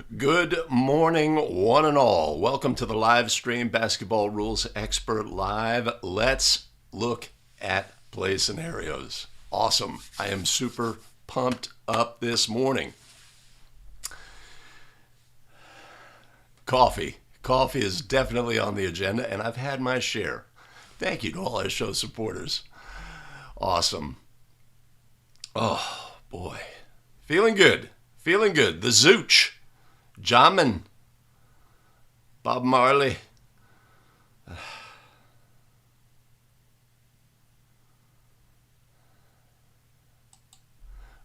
Good morning, one and all. Welcome to the live stream Basketball Rules Expert Live. Let's look at play scenarios. Awesome. I am super pumped up this morning. Coffee. Coffee is definitely on the agenda, and I've had my share. Thank you to all our show supporters. Awesome. Oh, boy. Feeling good. Feeling good. The Zooch. Jamin, Bob Marley.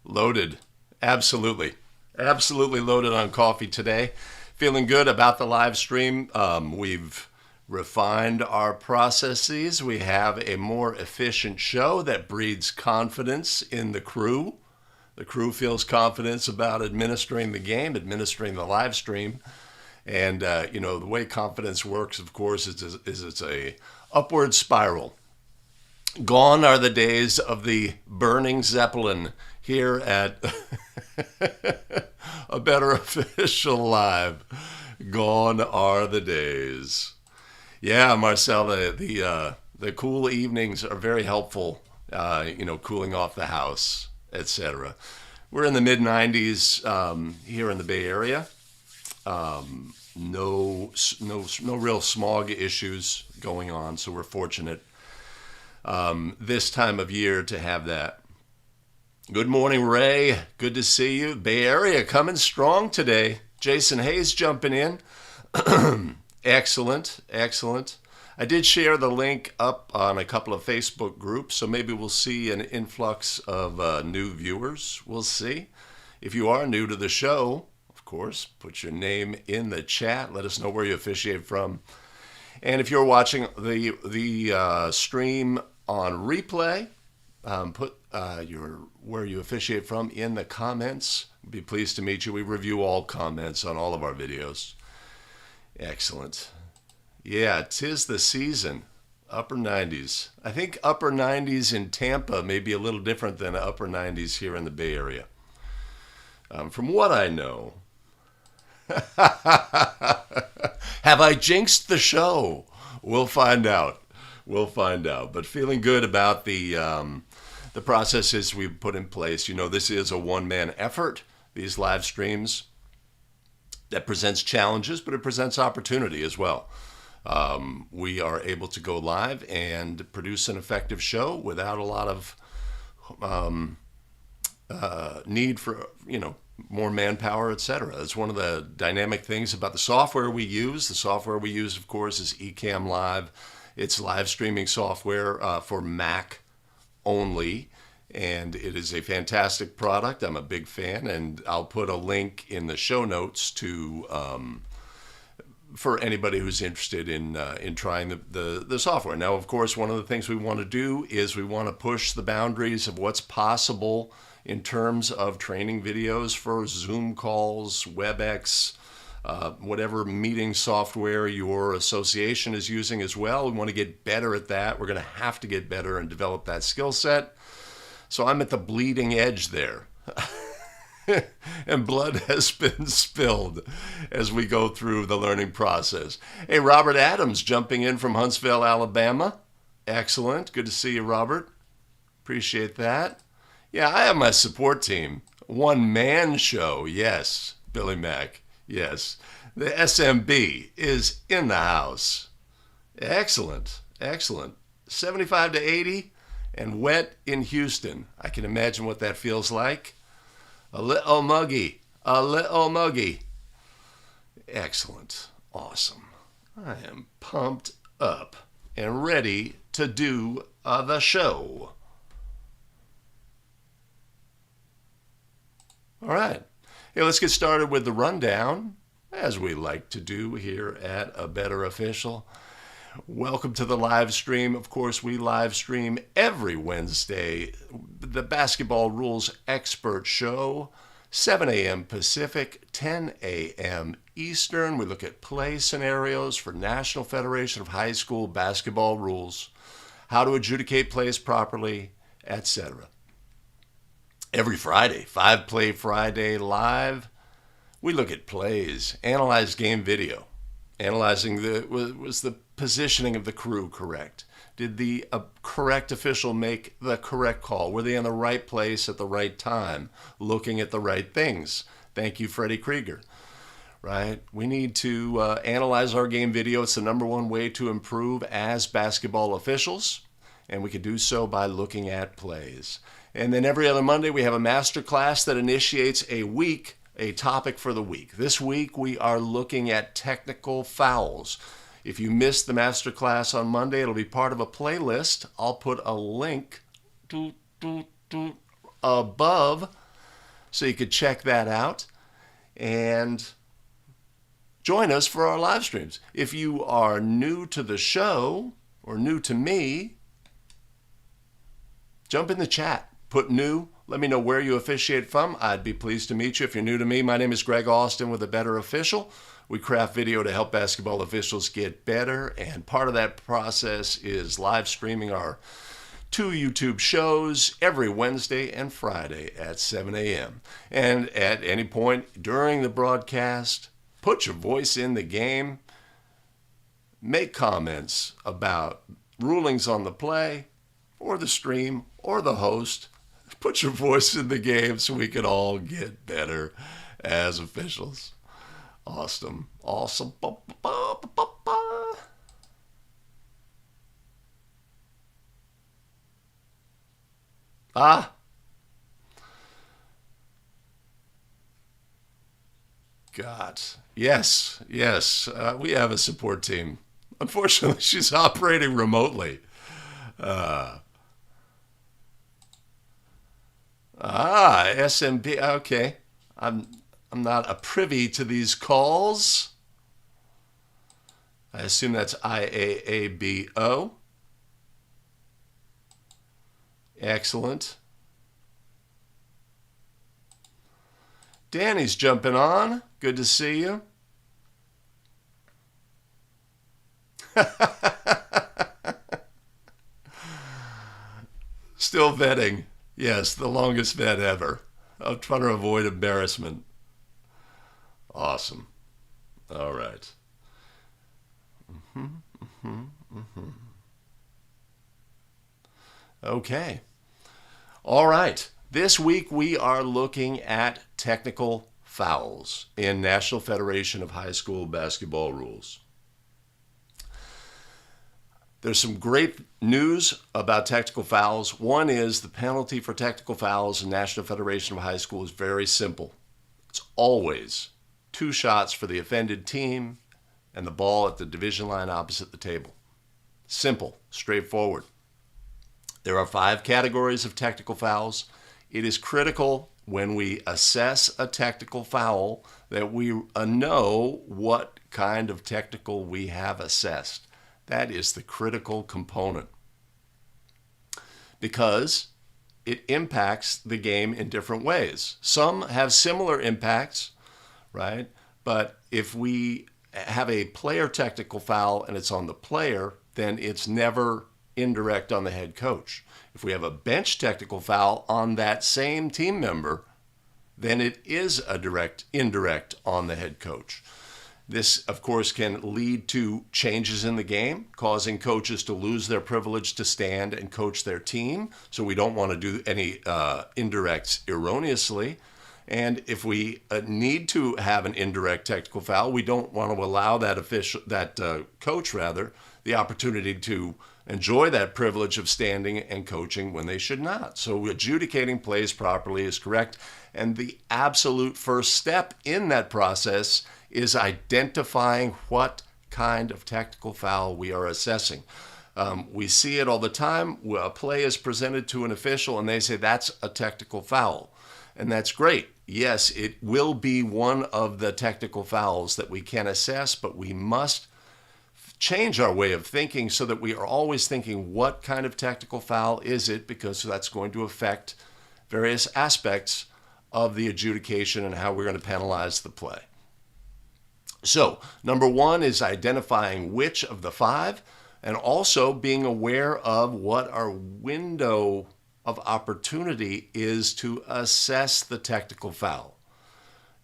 Loaded. Absolutely. Absolutely loaded on coffee today. Feeling good about the live stream. We've refined our processes. We have a more efficient show that breeds confidence in the crew. The crew feels confidence about administering the game, administering the live stream. And, the way confidence works, of course, is it's a upward spiral. Gone are the days of the burning Zeppelin here at A Better Official Live. Gone are the days. Yeah, Marcella, the cool evenings are very helpful, cooling off the house, etc. We're in the mid 90s here in the Bay Area. No real smog issues going on, so we're fortunate this time of year to have that. Good morning, Ray. Good to see you. Bay Area coming strong today. Jason Hayes jumping in. Excellent, excellent. I did share the link up on a couple of Facebook groups, so maybe we'll see an influx of new viewers. We'll see. If you are new to the show, of course, put your name in the chat. Let us know where you officiate from. And if you're watching the stream on replay, put where you officiate from in the comments. Be pleased to meet you. We review all comments on all of our videos. Excellent. Yeah, 'tis the season. Upper 90s. I think upper 90s in Tampa may be a little different than upper 90s here in the Bay Area. From what I know. Have I jinxed the show? We'll find out. We'll find out. But feeling good about the processes we've put in place. This is a one-man effort, these live streams. That presents challenges, but it presents opportunity as well. We are able to go live and produce an effective show without a lot of need for, more manpower, etc. It's one of the dynamic things about the software we use. The software we use, of course, is Ecamm Live. It's live streaming software for Mac only, and it is a fantastic product. I'm a big fan, and I'll put a link in the show notes to for anybody who's interested in trying the software. Now, of course, one of the things we want to do is we want to push the boundaries of what's possible in terms of training videos for Zoom calls, WebEx, whatever meeting software your association is using as well. We want to get better at that. We're going to have to get better and develop that skill set. So I'm at the bleeding edge there. And blood has been spilled as we go through the learning process. Hey, Robert Adams jumping in from Huntsville, Alabama. Excellent. Good to see you, Robert. Appreciate that. Yeah, I have my support team. One-man show. Yes, Billy Mack. Yes. The SMB is in the house. Excellent. Excellent. 75 to 80 and wet in Houston. I can imagine what that feels like. A little muggy. A little muggy. Excellent. Awesome. I am pumped up and ready to do the show. All right. Hey, let's get started with the rundown, as we like to do here at A Better Official. Welcome to the live stream. Of course, we live stream every Wednesday, the Basketball Rules Expert Show, 7 a.m. Pacific, 10 a.m. Eastern. We look at play scenarios for National Federation of High School Basketball Rules, how to adjudicate plays properly, etc. Every Friday, 5 Play Friday live. We look at plays, analyze game video, analyzing was the positioning of the crew correct? Did the correct official make the correct call? Were they in the right place at the right time, looking at the right things? Thank you, Freddie Krieger. Right? We need to analyze our game video. It's the number one way to improve as basketball officials, and we can do so by looking at plays. And then every other Monday, we have a masterclass that initiates a topic for the week. This week, we are looking at technical fouls. If you missed the masterclass on Monday, it'll be part of a playlist. I'll put a link above so you could check that out and join us for our live streams. If you are new to the show or new to me, jump in the chat. Put new. Let me know where you officiate from. I'd be pleased to meet you. If you're new to me, my name is Greg Austin with A Better Official. We craft video to help basketball officials get better, and part of that process is live streaming our 2 YouTube shows every Wednesday and Friday at 7 a.m. And at any point during the broadcast, put your voice in the game, make comments about rulings on the play or the stream or the host. Put your voice in the game so we can all get better as officials. Awesome. Awesome. Ah. God. Yes. Yes. We have a support team. Unfortunately, she's operating remotely. SMP. Okay. I'm not a privy to these calls. I assume that's IAABO. Excellent. Danny's jumping on. Good to see you. Still vetting. Yes, the longest vet ever. I'm trying to avoid embarrassment. Awesome. All right. Okay. All right. This week we are looking at technical fouls in National Federation of High School Basketball rules. There's some great news about technical fouls. One is the penalty for technical fouls in National Federation of High School is very simple. It's always 2 shots for the offended team and the ball at the division line opposite the table. Simple, straightforward. There are 5 categories of technical fouls. It is critical when we assess a technical foul that we know what kind of technical we have assessed. That is the critical component because it impacts the game in different ways. Some have similar impacts, right? But if we have a player technical foul and it's on the player, then it's never indirect on the head coach. If we have a bench technical foul on that same team member, then it is a indirect on the head coach. This, of course, can lead to changes in the game, causing coaches to lose their privilege to stand and coach their team. So we don't want to do any indirects erroneously. And if we need to have an indirect technical foul, we don't want to allow that coach the opportunity to enjoy that privilege of standing and coaching when they should not. So adjudicating plays properly is correct. And the absolute first step in that process is identifying what kind of technical foul we are assessing. We see it all the time. A play is presented to an official and they say that's a technical foul. And that's great. Yes, it will be one of the technical fouls that we can assess, but we must change our way of thinking so that we are always thinking what kind of technical foul is it, because that's going to affect various aspects of the adjudication and how we're going to penalize the play. So, number 1 is identifying which of the 5 and also being aware of what our window of opportunity is to assess the technical foul.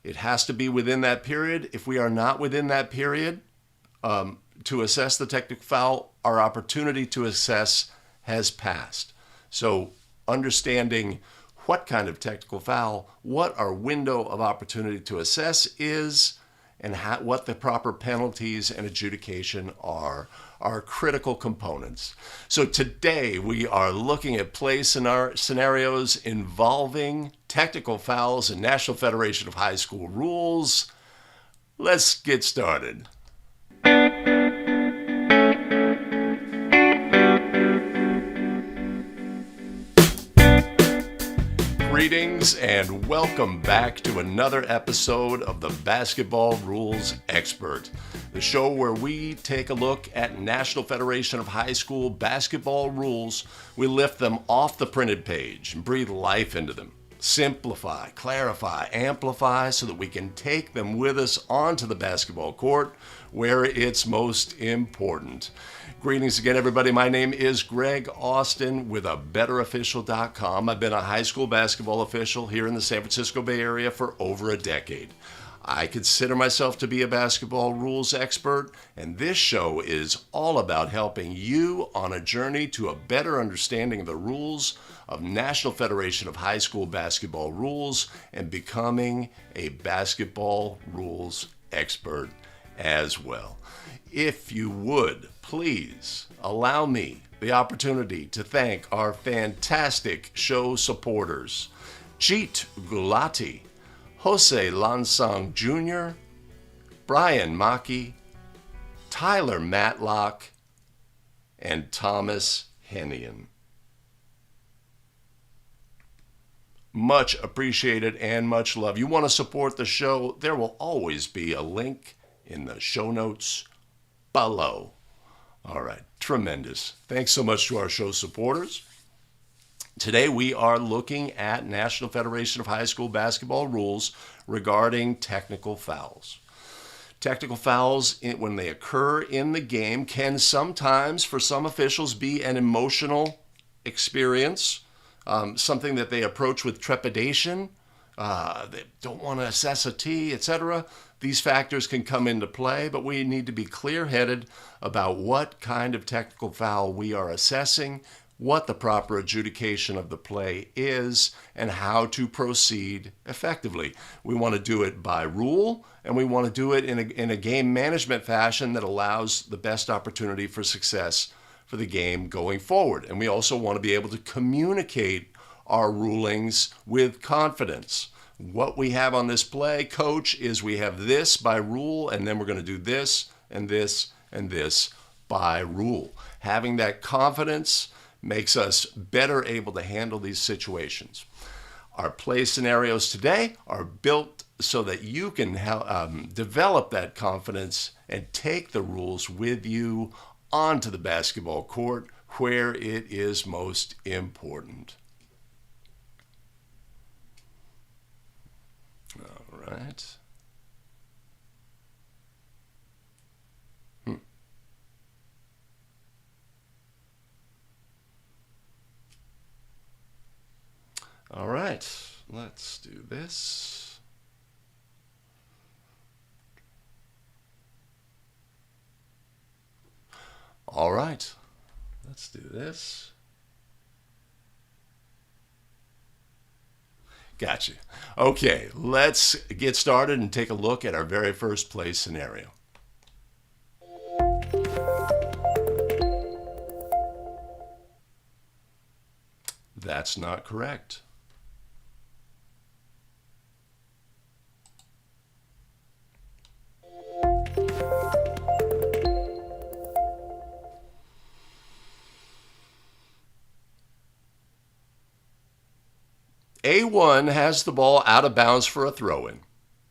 It has to be within that period. If we are not within that period to assess the technical foul, our opportunity to assess has passed. So understanding what kind of technical foul, what our window of opportunity to assess is, and what the proper penalties and adjudication are critical components. So today we are looking at play scenarios involving technical fouls and National Federation of High School rules. Let's get started. Greetings and welcome back to another episode of the Basketball Rules Expert, the show where we take a look at National Federation of High School basketball rules. We lift them off the printed page and breathe life into them. Simplify, clarify, amplify so that we can take them with us onto the basketball court where it's most important. Greetings again, everybody. My name is Greg Austin with abetterofficial.com. I've been a high school basketball official here in the San Francisco Bay Area for over a decade. I consider myself to be a basketball rules expert, and this show is all about helping you on a journey to a better understanding of the rules of National Federation of High School basketball rules and becoming a basketball rules expert as well. If you would, please allow me the opportunity to thank our fantastic show supporters, Jeet Gulati, Jose Lansang Jr., Brian Maki, Tyler Matlock, and Thomas Hennian. Much appreciated and much love. You want to support the show? There will always be a link in the show notes below. All right, tremendous. Thanks so much to our show supporters. Today we are looking at National Federation of High School basketball rules regarding technical fouls. Technical fouls, when they occur in the game, can sometimes, for some officials, be an emotional experience, something that they approach with trepidation. They don't want to assess a T, etc. These factors can come into play, but we need to be clear-headed about what kind of technical foul we are assessing, what the proper adjudication of the play is, and how to proceed effectively. We want to do it by rule, and we want to do it in a game management fashion that allows the best opportunity for success for the game going forward. And we also want to be able to communicate our rulings with confidence. What we have on this play, coach, is we have this by rule, and then we're going to do this and this and this by rule. Having that confidence makes us better able to handle these situations. Our play scenarios today are built so that you can develop that confidence and take the rules with you onto the basketball court where it is most important. All right. All right, let's do this. All right, let's do this. Gotcha. Okay, let's get started and take a look at our very first play scenario. That's not correct. A1 has the ball out of bounds for a throw-in.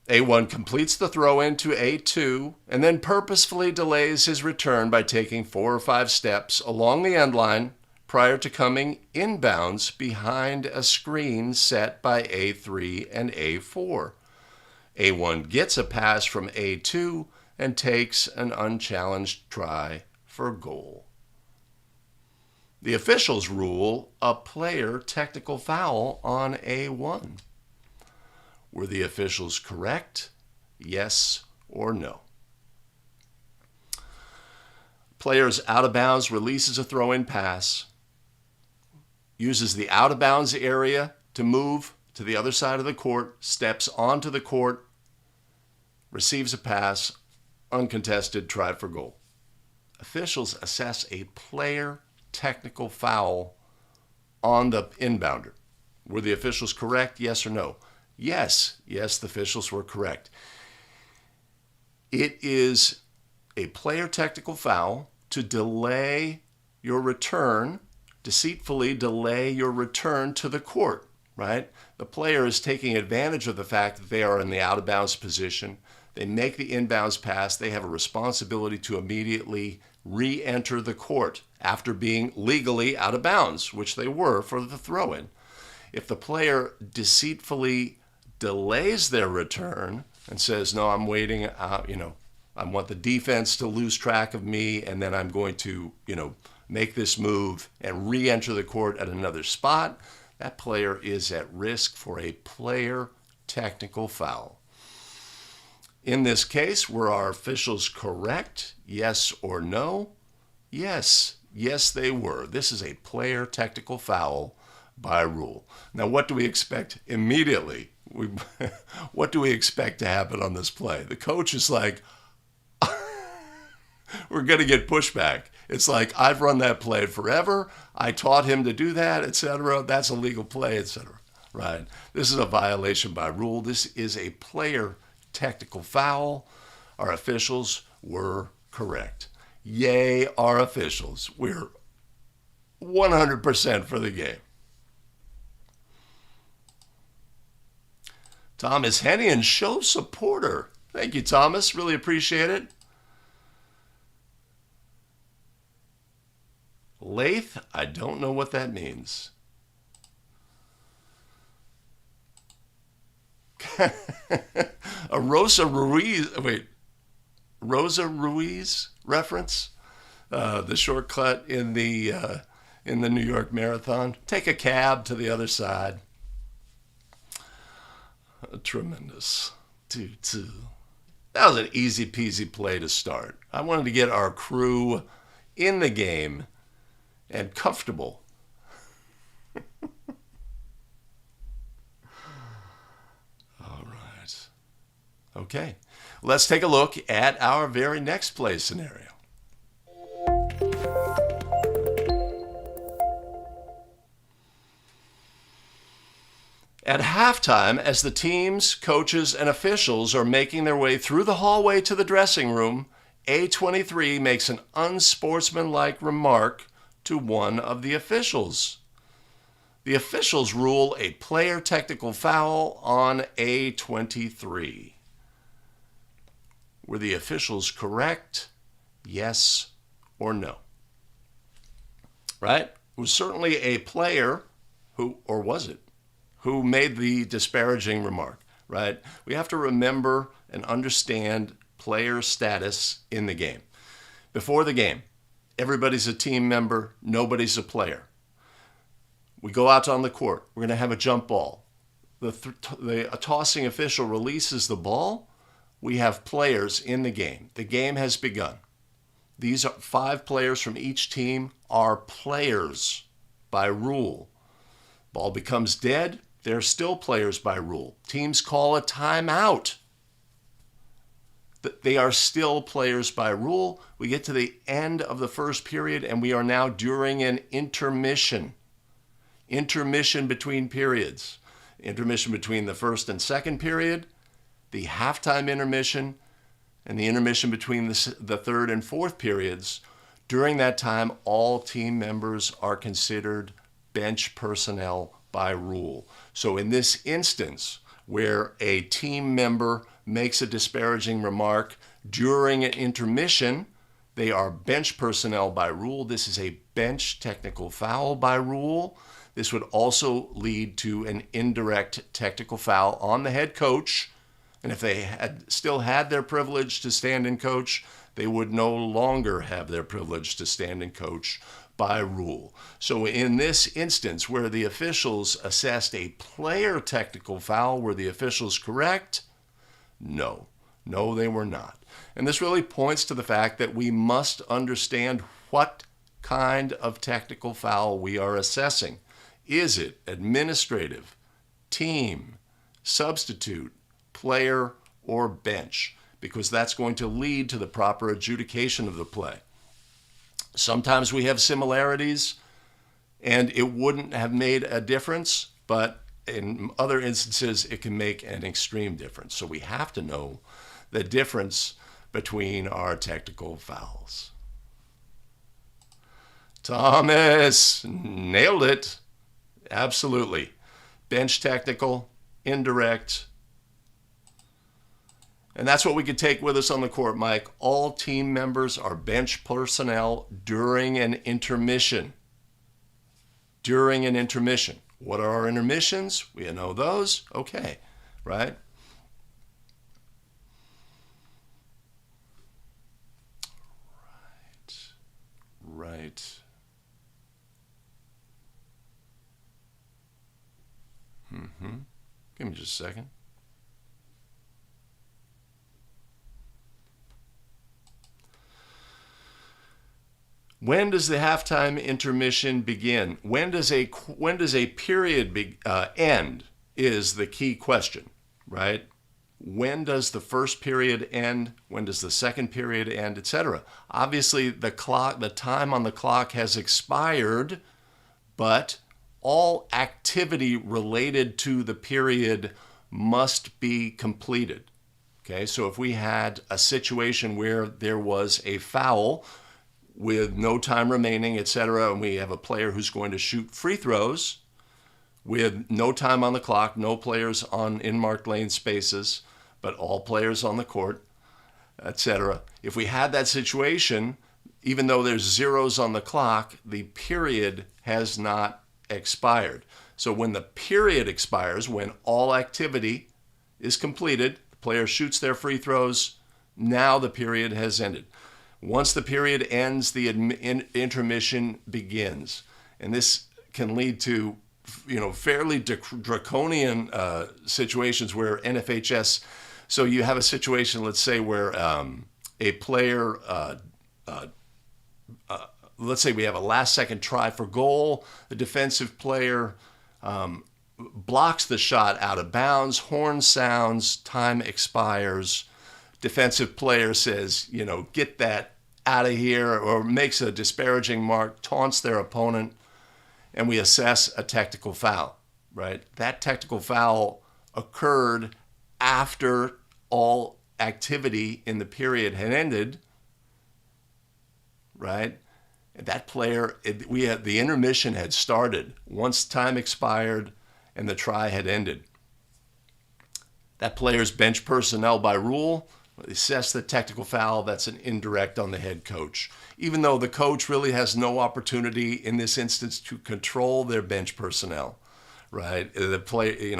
A1 completes the throw-in to A2 and then purposefully delays his return by taking 4 or 5 steps along the end line prior to coming inbounds behind a screen set by A3 and A4. A1 gets a pass from A2 and takes an unchallenged try for goal. The officials rule a player technical foul on A1. Were the officials correct? Yes or no? Player's out of bounds releases a throw-in pass, uses the out of bounds area to move to the other side of the court, steps onto the court, receives a pass, uncontested, tried for goal. Officials assess a player technical foul on the inbounder. Were the officials correct? Yes or no? Yes. Yes, the officials were correct. It is a player technical foul to delay your return, deceitfully delay your return to the court, right? The player is taking advantage of the fact that they are in the out of bounds position. They make the inbounds pass. They have a responsibility to immediately re-enter the court after being legally out of bounds, which they were for the throw-in. If the player deceitfully delays their return and says, no, I'm waiting, I want the defense to lose track of me, and then I'm going to, make this move and re-enter the court at another spot, that player is at risk for a player technical foul. In this case, were our officials correct? Yes or no? Yes. Yes, they were. This is a player technical foul by rule. Now, what do we expect immediately? What do we expect to happen on this play? The coach is like, we're going to get pushback. It's like, I've run that play forever. I taught him to do that, etc. That's a legal play, etc. Right? This is a violation by rule. This is a player technical foul. Our officials were correct. Yay, our officials. We're 100% for the game. Thomas Hennian, show supporter. Thank you, Thomas. Really appreciate it. Lathe, I don't know what that means. A Rosa Ruiz reference, the shortcut in the New York Marathon. Take a cab to the other side. Tremendous. 2-2. That was an easy peasy play to start. I wanted to get our crew in the game and comfortable. All right. Okay. Let's take a look at our very next play scenario. At halftime, as the teams, coaches, and officials are making their way through the hallway to the dressing room, A23 makes an unsportsmanlike remark to one of the officials. The officials rule a player technical foul on A23. Were the officials correct? Yes or no? Right? It was certainly a player who, or was it, who made the disparaging remark, right? We have to remember and understand player status in the game. Before the game, everybody's a team member, nobody's a player. We go out on the court, we're going to have a jump ball. The tossing official releases the ball. We have players in the game. The game has begun. These are 5 players from each team are players by rule. Ball becomes dead. They're still players by rule. Teams call a timeout. They are still players by rule. We get to the end of the first period, and we are now during an intermission. Intermission between periods. Intermission between the first and second period, the halftime intermission, and the intermission between the third and fourth periods. During that time, all team members are considered bench personnel by rule. So in this instance, where a team member makes a disparaging remark during an intermission, they are bench personnel by rule. This is a bench technical foul by rule. This would also lead to an indirect technical foul on the head coach. And if they had still had their privilege to stand and coach, they would no longer have their privilege to stand and coach by rule. So in this instance where the officials assessed a player technical foul, were the officials correct? No. No, they were not. And this really points to the fact that we must understand what kind of technical foul we are assessing. Is it administrative, team, substitute, player, or bench? Because that's going to lead to the proper adjudication of the play. Sometimes we have similarities and it wouldn't have made a difference, but in other instances it can make an extreme difference. So we have to know the difference between our technical fouls. Thomas, nailed it. Absolutely. Bench technical, indirect. And that's what we could take with us on the court, Mike. All team members are bench personnel during an intermission. During an intermission. What are our intermissions? We know those. Okay, right? Right. Give me just a second. When does the halftime intermission begin? When does a period end is the key question, right? When does the first period end? When does the second period end, etc.? Obviously, the time on the clock has expired, but all activity related to the period must be completed. Okay, so if we had a situation where there was a foul with no time remaining, etc., and we have a player who's going to shoot free throws with no time on the clock, no players in marked lane spaces, but all players on the court, etc. If we had that situation, even though there's zeros on the clock, the period has not expired. So when the period expires, when all activity is completed, the player shoots their free throws, now the period has ended. Once the period ends, the intermission begins. And this can lead to, fairly draconian situations where NFHS, so you have a situation, let's say, where a player, let's say we have a last second try for goal, the defensive player blocks the shot out of bounds, horn sounds, time expires, defensive player says, get that out of here, or makes a disparaging mark, taunts their opponent, and we assess a technical foul, right? That technical foul occurred after all activity in the period had ended, right? That player, the intermission had started once time expired and the try had ended. That player's bench personnel by rule assess the technical foul. That's an indirect on the head coach. Even though the coach really has no opportunity in this instance to control their bench personnel, right? The play,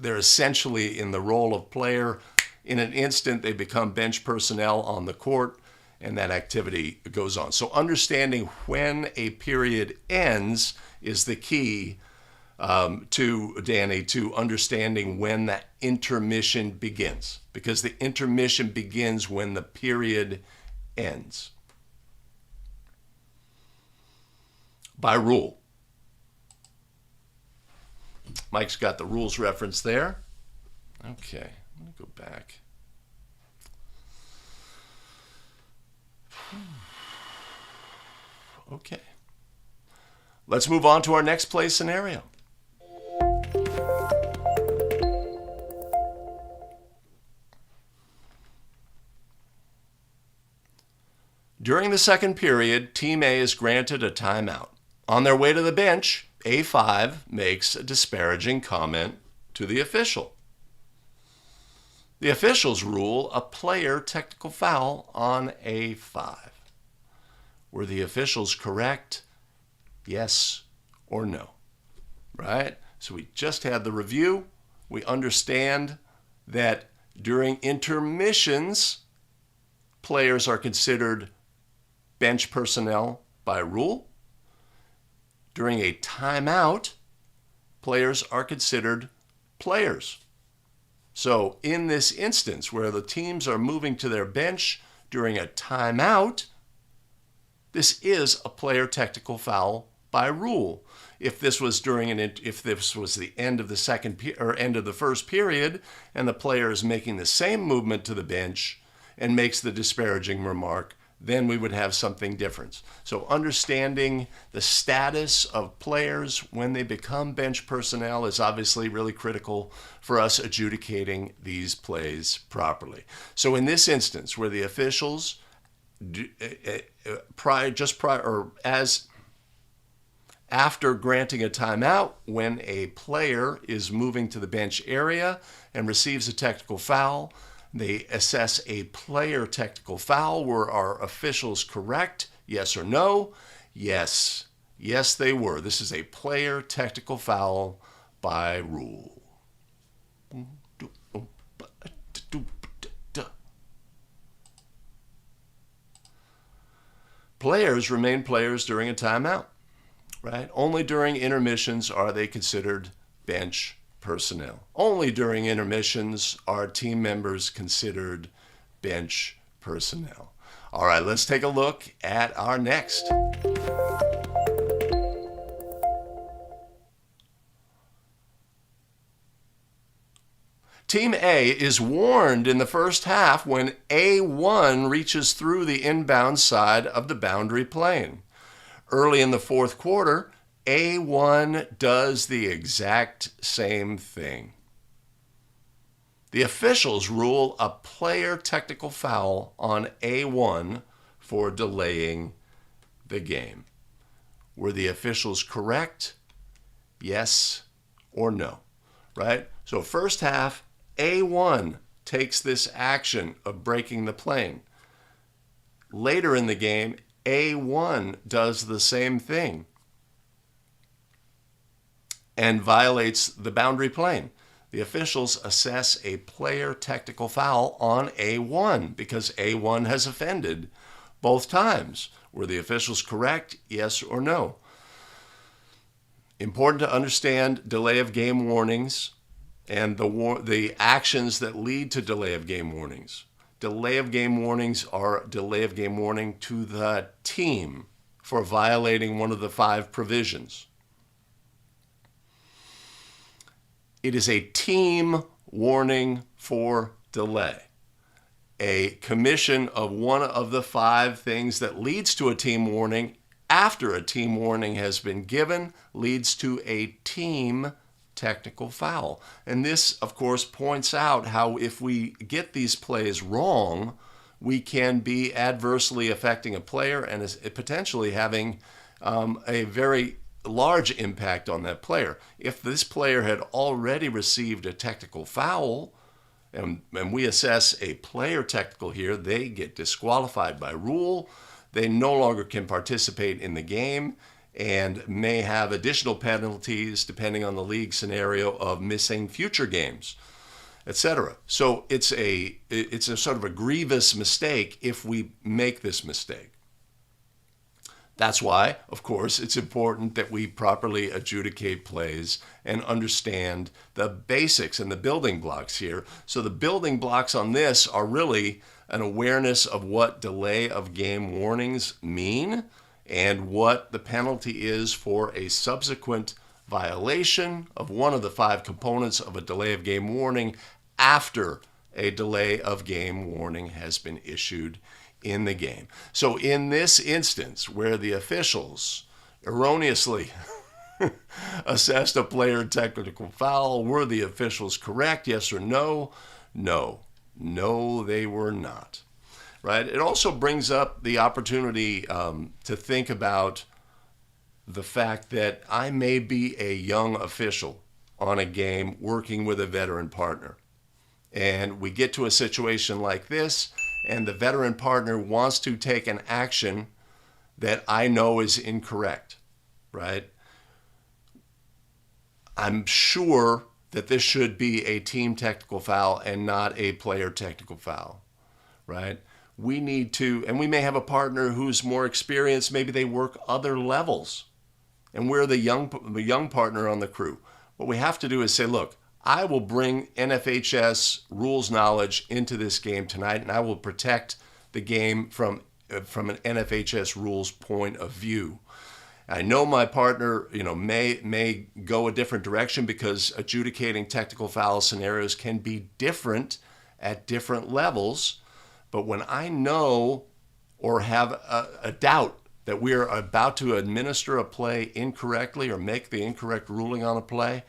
they're essentially in the role of player. In an instant, they become bench personnel on the court, and that activity goes on. So understanding when a period ends is the key to understanding when that intermission begins, because the intermission begins when the period ends. By rule. Mike's got the rules reference there. Okay, I'm going to go back. Okay. Let's move on to our next play scenario. During the second period, Team A is granted a timeout. On their way to the bench, A5 makes a disparaging comment to the official. The officials rule a player technical foul on A5. Were the officials correct? Yes or no? Right? So we just had the review. We understand that during intermissions, players are considered bench personnel by rule. During a timeout, players are considered players. So in this instance where the teams are moving to their bench during a timeout, this is a player technical foul by rule. If this was the end of the end of the first period and the player is making the same movement to the bench and makes the disparaging remark, then we would have something different. So understanding the status of players when they become bench personnel is obviously really critical for us adjudicating these plays properly. So in this instance where the officials after granting a timeout, when a player is moving to the bench area and receives a technical foul, they assess a player technical foul. Were our officials correct? Yes or no? Yes. Yes, they were. This is a player technical foul by rule. Players remain players during a timeout, right? Only during intermissions are they considered bench personnel. Only during intermissions are team members considered bench personnel. All right, let's take a look at our next. Team A is warned in the first half when A1 reaches through the inbound side of the boundary plane. Early in the fourth quarter, A1 does the exact same thing. The officials rule a player technical foul on A1 for delaying the game. Were the officials correct? Yes or no, right? So first half, A1 takes this action of breaking the plane. Later in the game, A1 does the same thing and violates the boundary plane. The officials assess a player technical foul on A1 because A1 has offended both times. Were the officials correct? Yes or no? Important to understand delay of game warnings and the actions that lead to delay of game warnings. Delay of game warnings are delay of game warning to the team for violating one of the 5 provisions. It is a team warning for delay. A commission of one of the 5 things that leads to a team warning after a team warning has been given leads to a team technical foul. And this, of course, points out how if we get these plays wrong, we can be adversely affecting a player and is potentially having a very large impact on that player. If this player had already received a technical foul, and we assess a player technical here, they get disqualified by rule. They no longer can participate in the game and may have additional penalties depending on the league scenario of missing future games, etc. So it's a sort of a grievous mistake if we make this mistake. That's why, of course, it's important that we properly adjudicate plays and understand the basics and the building blocks here. So the building blocks on this are really an awareness of what delay of game warnings mean and what the penalty is for a subsequent violation of one of the 5 components of a delay of game warning after a delay of game warning has been issued in the game. So in this instance where the officials erroneously assessed a player technical foul, were the officials correct? Yes or no? No. No, they were not. Right? It also brings up the opportunity to think about the fact that I may be a young official on a game working with a veteran partner. And we get to a situation like this, and the veteran partner wants to take an action that I know is incorrect, right? I'm sure that this should be a team technical foul and not a player technical foul, right? we need to, and we may have a partner who's more experienced, maybe they work other levels, and we're the young partner on the crew. What we have to do is say, look, I will bring NFHS rules knowledge into this game tonight, and I will protect the game from an NFHS rules point of view. I know my partner, may go a different direction because adjudicating technical foul scenarios can be different at different levels. But when I know or have a doubt that we are about to administer a play incorrectly or make the incorrect ruling on a play,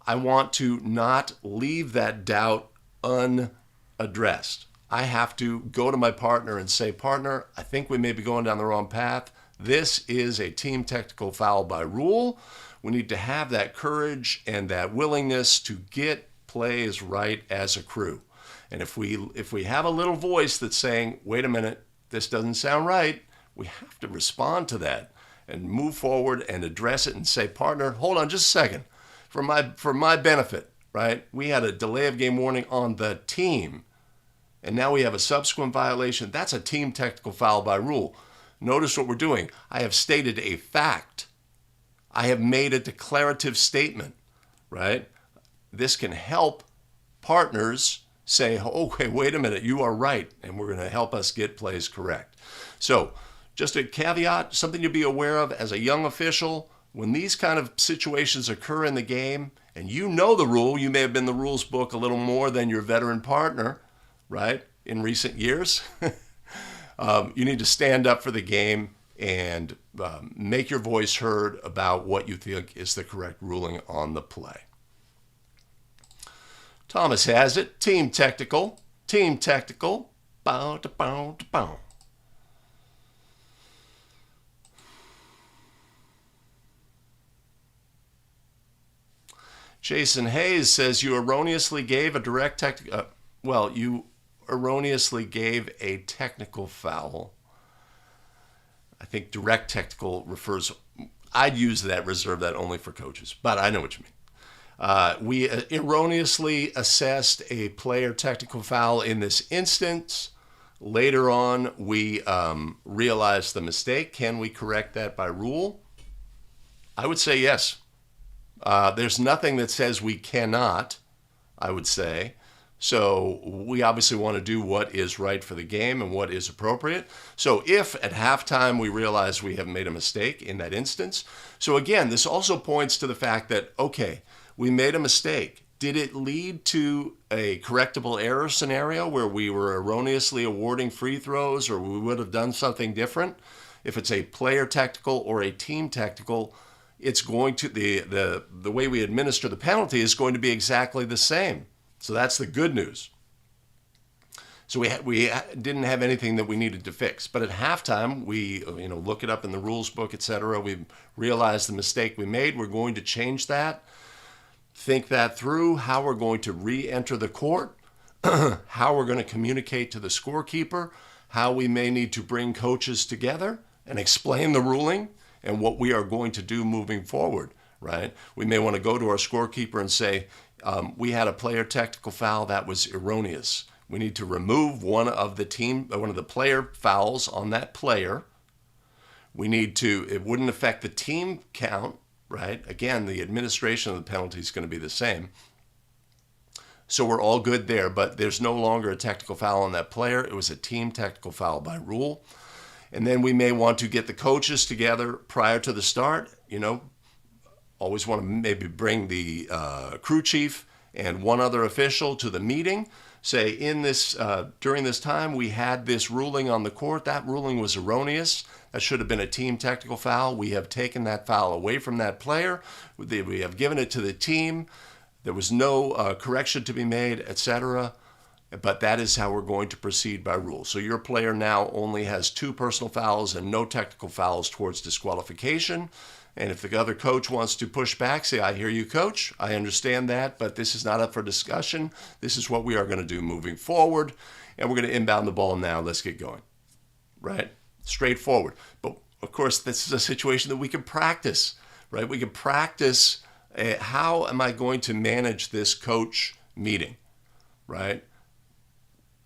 I want to not leave that doubt unaddressed. I have to go to my partner and say, partner, I think we may be going down the wrong path. This is a team technical foul by rule. We need to have that courage and that willingness to get plays right as a crew. And if we have a little voice that's saying, wait a minute, this doesn't sound right, we have to respond to that and move forward and address it and say, partner, hold on just a second. For my benefit, right? We had a delay of game warning on the team, and now we have a subsequent violation. That's a team technical foul by rule. Notice what we're doing. I have stated a fact. I have made a declarative statement, right? This can help partners say, okay, wait a minute, you are right, and we're going to help us get plays correct. So just a caveat, something to be aware of as a young official. When these kind of situations occur in the game, and you know the rule, you may have been the rules book a little more than your veteran partner, right, in recent years. You need to stand up for the game and make your voice heard about what you think is the correct ruling on the play. Thomas has it. Team technical. Bow to bow to bow. Jason Hayes says you erroneously gave a direct you erroneously gave a technical foul. I think direct technical refers, I'd reserve that only for coaches, but I know what you mean. We erroneously assessed a player technical foul in this instance. Later on, we realized the mistake. Can we correct that by rule? I would say yes. There's nothing that says we cannot, I would say. So we obviously want to do what is right for the game and what is appropriate. So if at halftime we realize we have made a mistake in that instance, so again, this also points to the fact that, okay, we made a mistake. Did it lead to a correctable error scenario where we were erroneously awarding free throws or we would have done something different? If it's a player technical or a team technical, it's going to, the way we administer the penalty is going to be exactly the same. So that's the good news. So we didn't have anything that we needed to fix. But at halftime, we look it up in the rules book, etc. We realized the mistake we made. We're going to change that. Think that through, how we're going to re-enter the court, how we're going to communicate to the scorekeeper, how we may need to bring coaches together and explain the ruling and what we are going to do moving forward, right? We may want to go to our scorekeeper and say, we had a player technical foul that was erroneous. We need to remove one of the player fouls on that player. It wouldn't affect the team count, right? Again, the administration of the penalty is going to be the same. So we're all good there, but there's no longer a technical foul on that player. It was a team technical foul by rule. And then we may want to get the coaches together prior to the start. Always want to maybe bring the crew chief and one other official to the meeting. Say, during this time, we had this ruling on the court. That ruling was erroneous. That should have been a team technical foul. We have taken that foul away from that player. We have given it to the team. There was no correction to be made, etc. But that is how we're going to proceed by rule. So your player now only has 2 personal fouls and no technical fouls towards disqualification. And if the other coach wants to push back, say, I hear you, coach. I understand that, but this is not up for discussion. This is what we are going to do moving forward. And we're going to inbound the ball now. Let's get going. Right? Straightforward. But, of course, this is a situation that we can practice. Right? We can practice how am I going to manage this coach meeting? Right?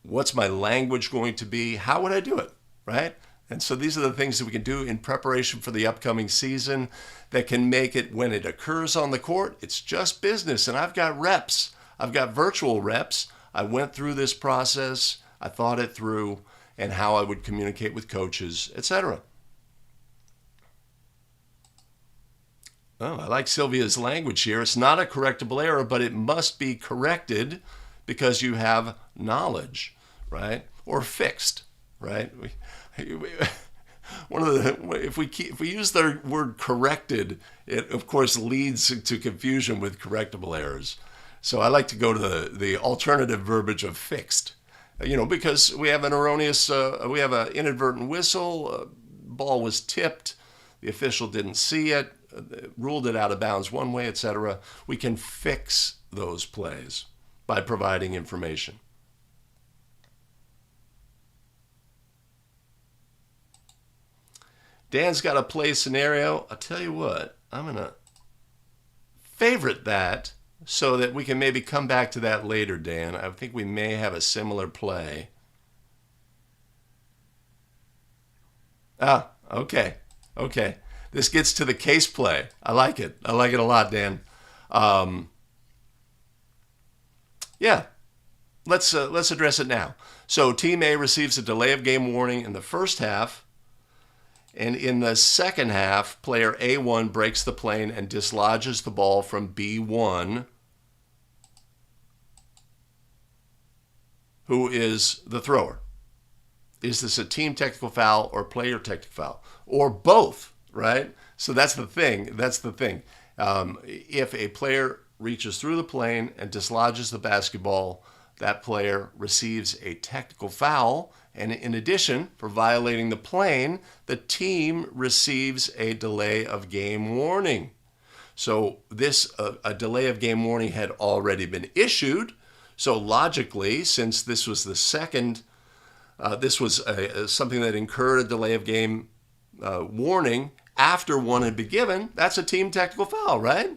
What's my language going to be? How would I do it, right? And so these are the things that we can do in preparation for the upcoming season that can make it, when it occurs on the court, it's just business. And I've got reps. I've got virtual reps. I went through this process. I thought it through, and how I would communicate with coaches, etc. Oh, I like Sylvia's language here. It's not a correctable error, but it must be corrected because you have knowledge, right? Or fixed, right? If we use the word corrected, it of course leads to confusion with correctable errors. So I like to go to the alternative verbiage of fixed, because we have an we have an inadvertent whistle, ball was tipped, the official didn't see it, ruled it out of bounds one way, etc. We can fix those plays by providing information. Dan's got a play scenario. I'll tell you what, I'm going to favorite that so that we can maybe come back to that later, Dan. I think we may have a similar play. Okay. This gets to the case play. I like it. I like it a lot, Dan. Yeah, let's address it now. So Team A receives a delay of game warning in the first half, and in the second half, player A1 breaks the plane and dislodges the ball from B1, who is the thrower. Is this a team technical foul or player technical foul? Or both, right? So that's the thing. If a player reaches through the plane and dislodges the basketball, that player receives a technical foul. And in addition, for violating the plane, the team receives a delay of game warning. So a delay of game warning had already been issued. So logically, since this was the second, this was something that incurred a delay of game warning after one had been given, that's a team technical foul, right?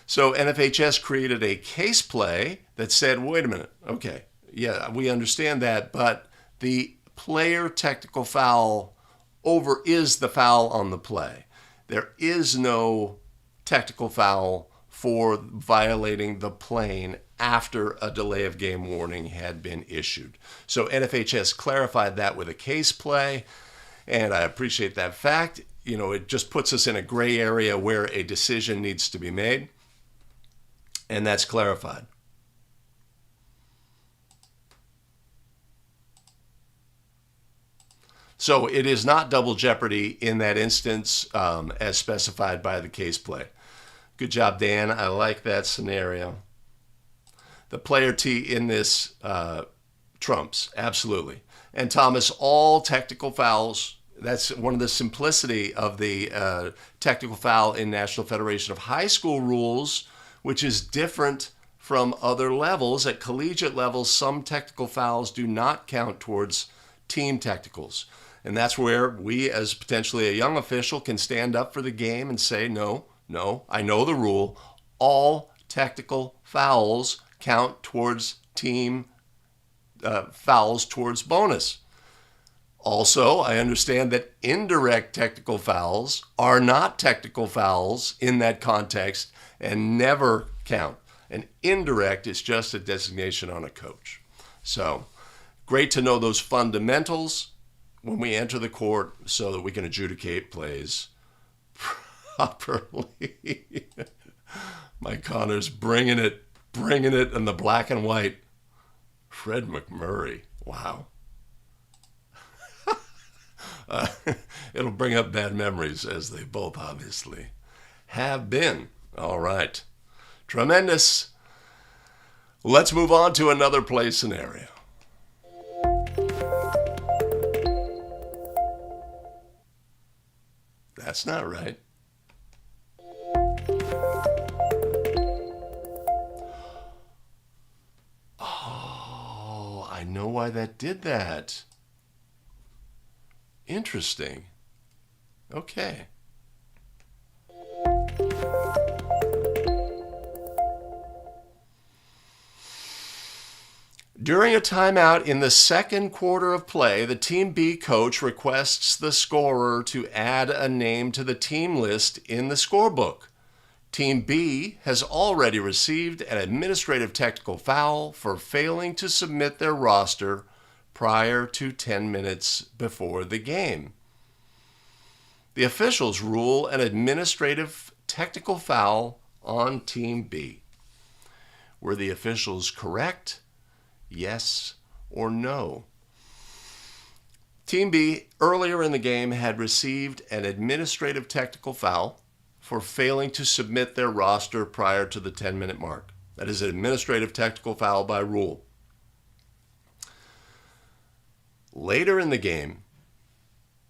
So NFHS created a case play that said, wait a minute, okay, yeah, we understand that, but the player technical foul is the foul on the play. There is no technical foul for violating the plane after a delay of game warning had been issued. So NFHS clarified that with a case play, and I appreciate that fact. It just puts us in a gray area where a decision needs to be made, and that's clarified. So it is not double jeopardy in that instance as specified by the case play. Good job, Dan. I like that scenario. The player T in this trumps, absolutely. And Thomas, all technical fouls, that's one of the simplicity of the technical foul in National Federation of High School rules, which is different from other levels. At collegiate levels, some technical fouls do not count towards team technicals. And that's where we, as potentially a young official, can stand up for the game and say, no, I know the rule. All technical fouls count towards team fouls towards bonus. Also, I understand that indirect technical fouls are not technical fouls in that context and never count. An indirect is just a designation on a coach. So, great to know those fundamentals when we enter the court so that we can adjudicate plays properly. Mike Connor's bringing it in the black and white. Fred McMurray, wow. It'll bring up bad memories, as they both obviously have been. All right. Tremendous. Let's move on to another play scenario. That's not right. Oh, I know why that did that. Interesting. Okay. During a timeout in the second quarter of play, the Team B coach requests the scorer to add a name to the team list in the scorebook. Team B has already received an administrative technical foul for failing to submit their roster prior to 10 minutes before the game. The officials rule an administrative technical foul on Team B. Were the officials correct? Yes or no? Team B earlier in the game had received an administrative technical foul for failing to submit their roster prior to the 10-minute mark. That is an administrative technical foul by rule. Later in the game,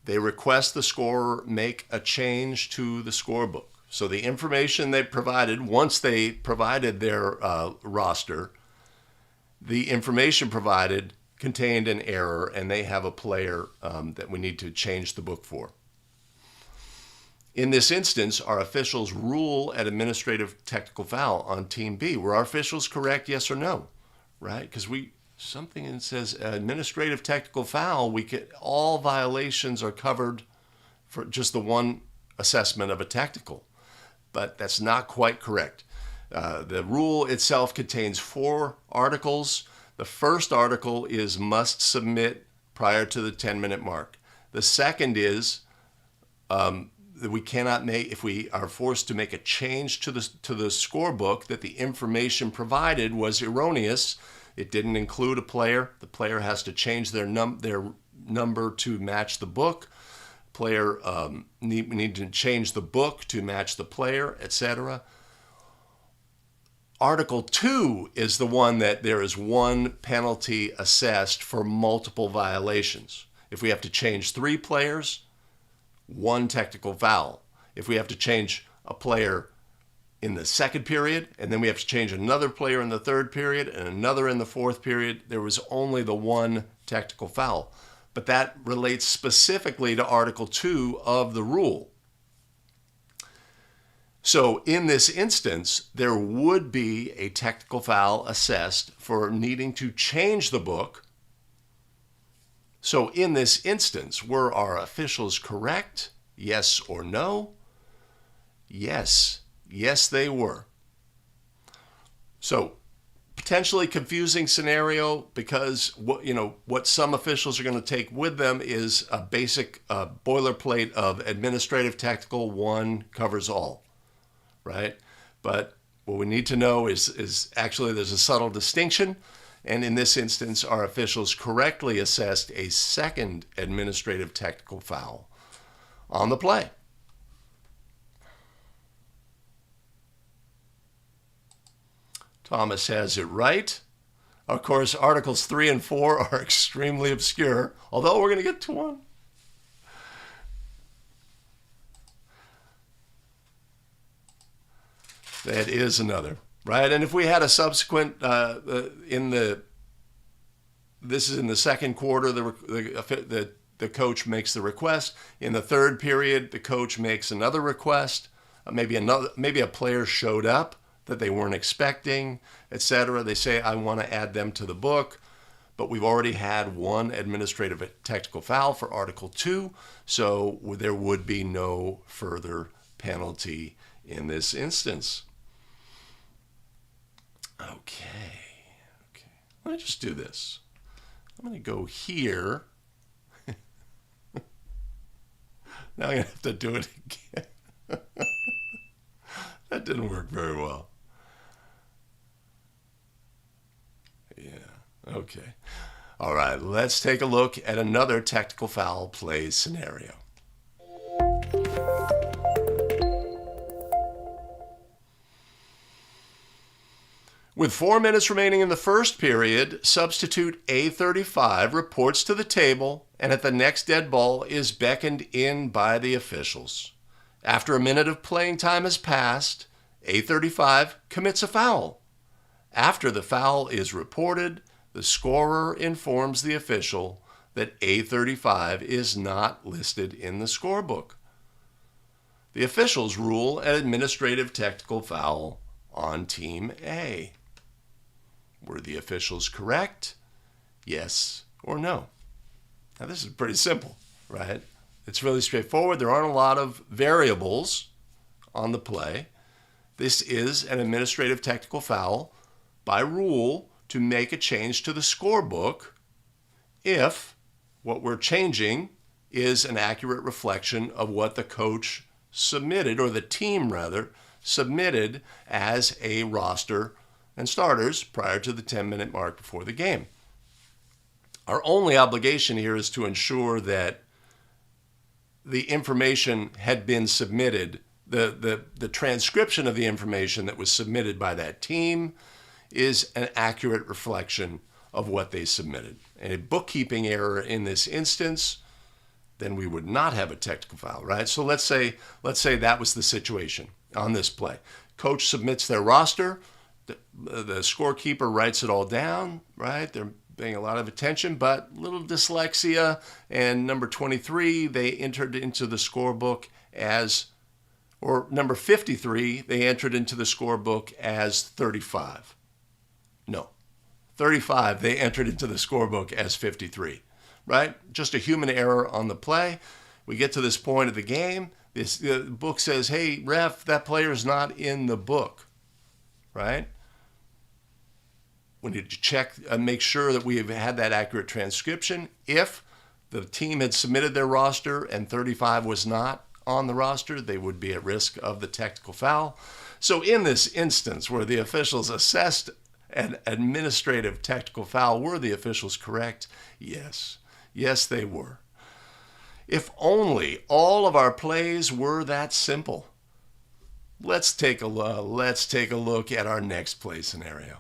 they request the scorer make a change to the scorebook. So the information they provided, once they provided their roster, the information provided contained an error, and they have a player that we need to change the book for. In this instance, our officials rule an administrative technical foul on Team B. Were our officials correct, yes or no? Right? Because something that says administrative technical foul, all violations are covered for just the one assessment of a technical. But that's not quite correct. The rule itself contains 4 articles. The first article is must submit prior to the 10-minute mark. The second is that we cannot make, if we are forced to make a change to the scorebook, that the information provided was erroneous. It didn't include a player. The player has to change their number to match the book. Player need to change the book to match the player, etc. Article 2 is the one that there is one penalty assessed for multiple violations. If we have to change 3 players, 1 technical foul. If we have to change a player in the second period, and then we have to change another player in the third period and another in the fourth period, there was only the 1 technical foul. But that relates specifically to Article 2 of the rule. So in this instance, there would be a technical foul assessed for needing to change the book. So in this instance, were our officials correct? Yes or no? Yes. Yes, they were. So potentially confusing scenario, because what some officials are going to take with them is a basic boilerplate of administrative technical, 1 covers all, right? But what we need to know is actually there's a subtle distinction, and in this instance, our officials correctly assessed a second administrative technical foul on the play. Thomas has it right. Of course, Articles 3 and 4 are extremely obscure, although we're going to get to one. That is another, right? And if we had a subsequent, this is in the second quarter, the coach makes the request. In the third period, the coach makes another request. Maybe a player showed up that they weren't expecting, etc. They say, I want to add them to the book, but we've already had 1 administrative technical foul for Article 2, so there would be no further penalty in this instance. Okay. Let me just do this. I'm going to go here. Now I'm going to have to do it again. That didn't work very well. Yeah, okay. All right, let's take a look at another technical foul play scenario. With 4 minutes remaining in the first period, substitute A35 reports to the table, and at the next dead ball is beckoned in by the officials. After a minute of playing time has passed, A35 commits a foul. After the foul is reported, the scorer informs the official that A35 is not listed in the scorebook. The officials rule an administrative technical foul on Team A. Were the officials correct? Yes or no? Now, this is pretty simple, right? It's really straightforward. There aren't a lot of variables on the play. This is an administrative technical foul by rule to make a change to the scorebook if what we're changing is an accurate reflection of what the coach submitted, or the team rather, submitted as a roster and starters prior to the 10-minute mark before the game. Our only obligation here is to ensure that the information had been submitted, the transcription of the information that was submitted by that team is an accurate reflection of what they submitted. And a bookkeeping error in this instance, then we would not have a technical foul, right? So let's say that was the situation on this play. Coach submits their roster, the scorekeeper writes it all down, right? They're paying a lot of attention, but little dyslexia, and number 23, they entered into the scorebook as, or number 53, they entered into the scorebook as 35. No, 35, they entered into the scorebook as 53, right? Just a human error on the play. We get to this point of the game. The book says, hey, ref, that player is not in the book, right? We need to check and make sure that we have had that accurate transcription. If the team had submitted their roster and 35 was not on the roster, they would be at risk of the technical foul. So in this instance where the officials assessed an administrative technical foul, were the officials correct? Yes. Yes, they were. If only all of our plays were that simple. Let's take a look at our next play scenario.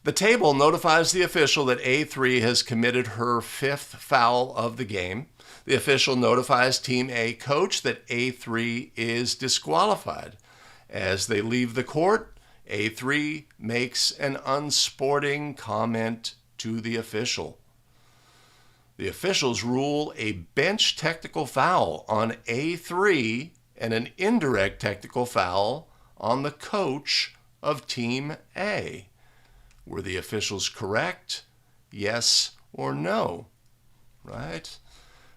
The table notifies the official that A3 has committed her 5th foul of the game. The official notifies Team A coach that A3 is disqualified. As they leave the court, A3 makes an unsporting comment to the official. The officials rule a bench technical foul on A3 and an indirect technical foul on the coach of Team A. Were the officials correct? Yes or no? Right?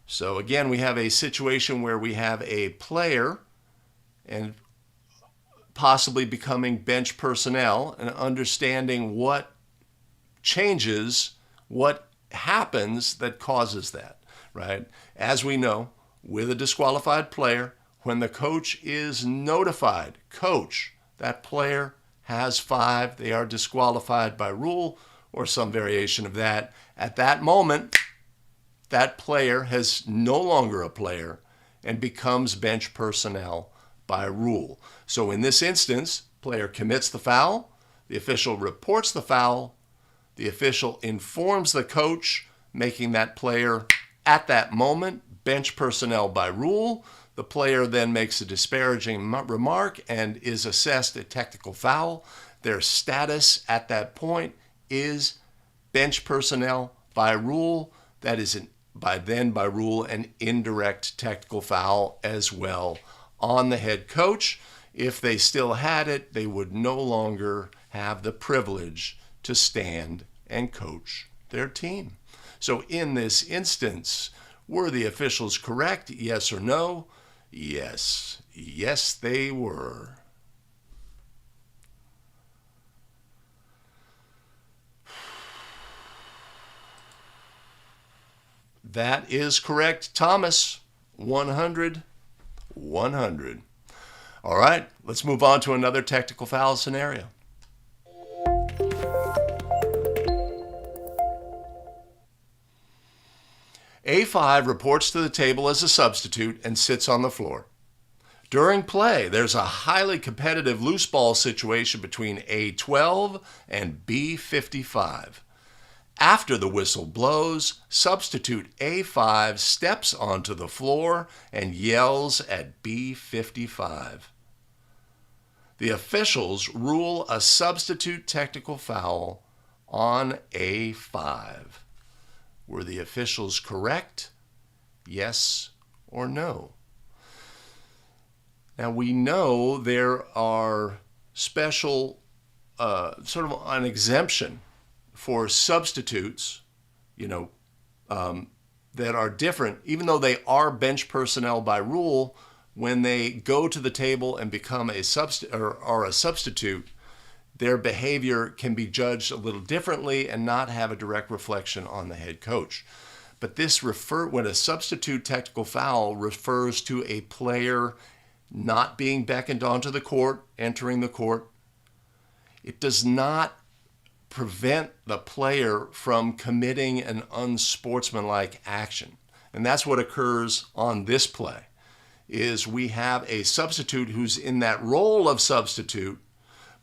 So again, we have a situation where we have a player and possibly becoming bench personnel and understanding what changes, what happens that causes that, right? As we know, with a disqualified player, when the coach is notified, coach, that player has 5, they are disqualified by rule or some variation of that. At that moment, that player is no longer a player and becomes bench personnel by rule. So in this instance, player commits the foul, the official reports the foul, the official informs the coach, making that player at that moment bench personnel by rule. The player then makes a disparaging remark and is assessed a technical foul. Their status at that point is bench personnel by rule. That is by rule an indirect technical foul as well on the head coach. If they still had it, they would no longer have the privilege to stand and coach their team. So in this instance, were the officials correct? Yes or no? Yes. Yes, they were. That is correct, Thomas. 100. 100. All right, let's move on to another technical foul scenario. A5 reports to the table as a substitute and sits on the floor. During play, there's a highly competitive loose ball situation between A12 and B55. After the whistle blows, substitute A5 steps onto the floor and yells at B55. The officials rule a substitute technical foul on A5. Were the officials correct? Yes or no? Now we know there are special, sort of an exemption for substitutes, you know, that are different, even though they are bench personnel by rule. When they go to the table and become a substitute, their behavior can be judged a little differently and not have a direct reflection on the head coach. But when a substitute technical foul refers to a player not being beckoned onto the court, entering the court, it does not prevent the player from committing an unsportsmanlike action. And that's what occurs on this play, is we have a substitute who's in that role of substitute,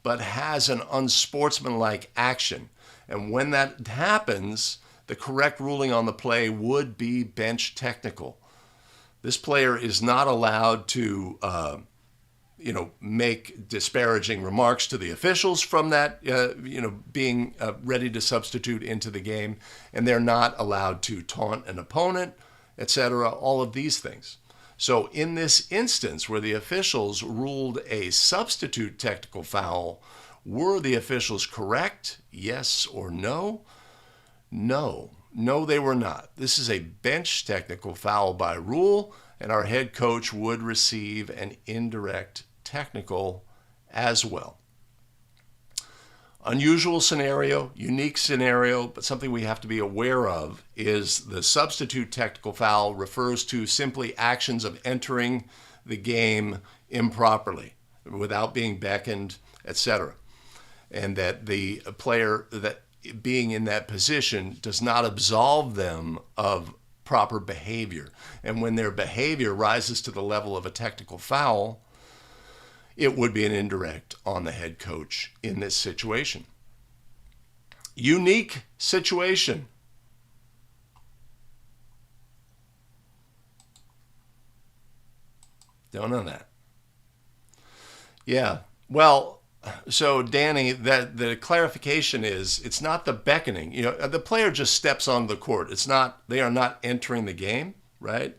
but has an unsportsmanlike action. And when that happens, the correct ruling on the play would be bench technical. This player is not allowed to make disparaging remarks to the officials from that, being ready to substitute into the game, and they're not allowed to taunt an opponent, etc., all of these things. So in this instance where the officials ruled a substitute technical foul, were the officials correct? Yes or no? No. No, they were not. This is a bench technical foul by rule, and our head coach would receive an indirect technical as well. Unusual scenario, unique scenario, but something we have to be aware of is the substitute technical foul refers to simply actions of entering the game improperly, without being beckoned, etc. And that the player that being in that position does not absolve them of proper behavior. And when their behavior rises to the level of a technical foul, it would be an indirect on the head coach in this situation. Unique situation. Don't know that. Yeah. Well, so Danny, that the clarification is it's not the beckoning. The player just steps onto the court. They are not entering the game, right?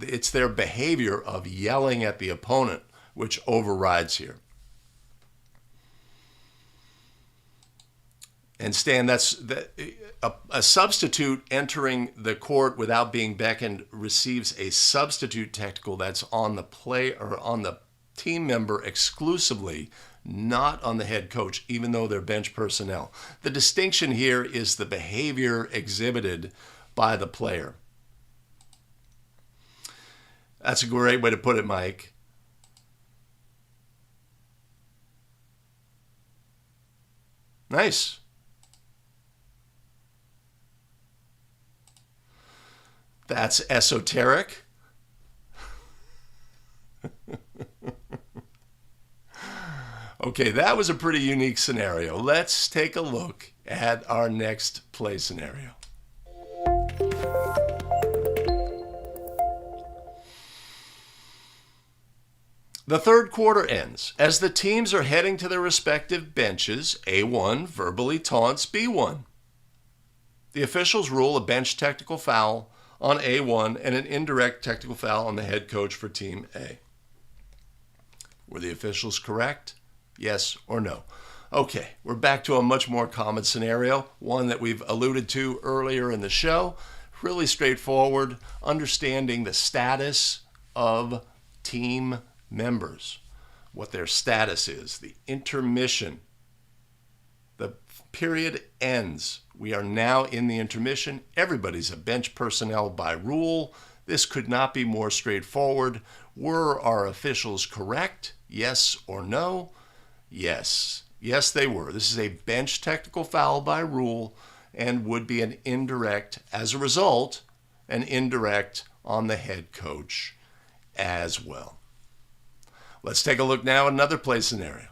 It's their behavior of yelling at the opponent which overrides here. And Stan, a substitute entering the court without being beckoned receives a substitute technical that's on the play or on the team member exclusively, not on the head coach, even though they're bench personnel. The distinction here is the behavior exhibited by the player. That's a great way to put it, Mike. Nice. That's esoteric. Okay, that was a pretty unique scenario. Let's take a look at our next play scenario. The third quarter ends. As the teams are heading to their respective benches, A1 verbally taunts B1. The officials rule a bench technical foul on A1 and an indirect technical foul on the head coach for Team A. Were the officials correct? Yes or no? Okay, we're back to a much more common scenario, one that we've alluded to earlier in the show. Really straightforward, understanding the status of team members, what their status is, the intermission. The period ends. We are now in the intermission. Everybody's a bench personnel by rule. This could not be more straightforward. Were our officials correct? Yes or no? Yes. Yes, they were. This is a bench technical foul by rule and would be an indirect, as a result, an indirect on the head coach as well. Let's take a look now at another play scenario.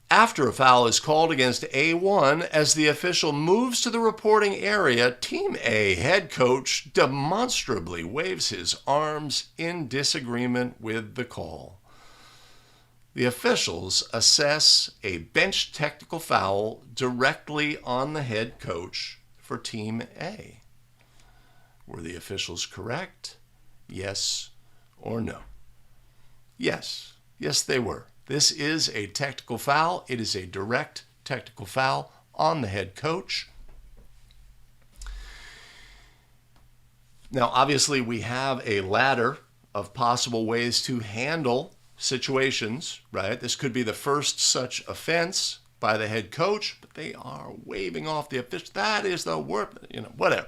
After a foul is called against A1, as the official moves to the reporting area, Team A head coach demonstrably waves his arms in disagreement with the call. The officials assess a bench technical foul directly on the head coach for Team A. Were the officials correct? Yes or no? Yes. Yes, they were. This is a technical foul. It is a direct technical foul on the head coach. Now, obviously, we have a ladder of possible ways to handle situations, right? This could be the first such offense by the head coach, but they are waving off the official. That is the word, whatever,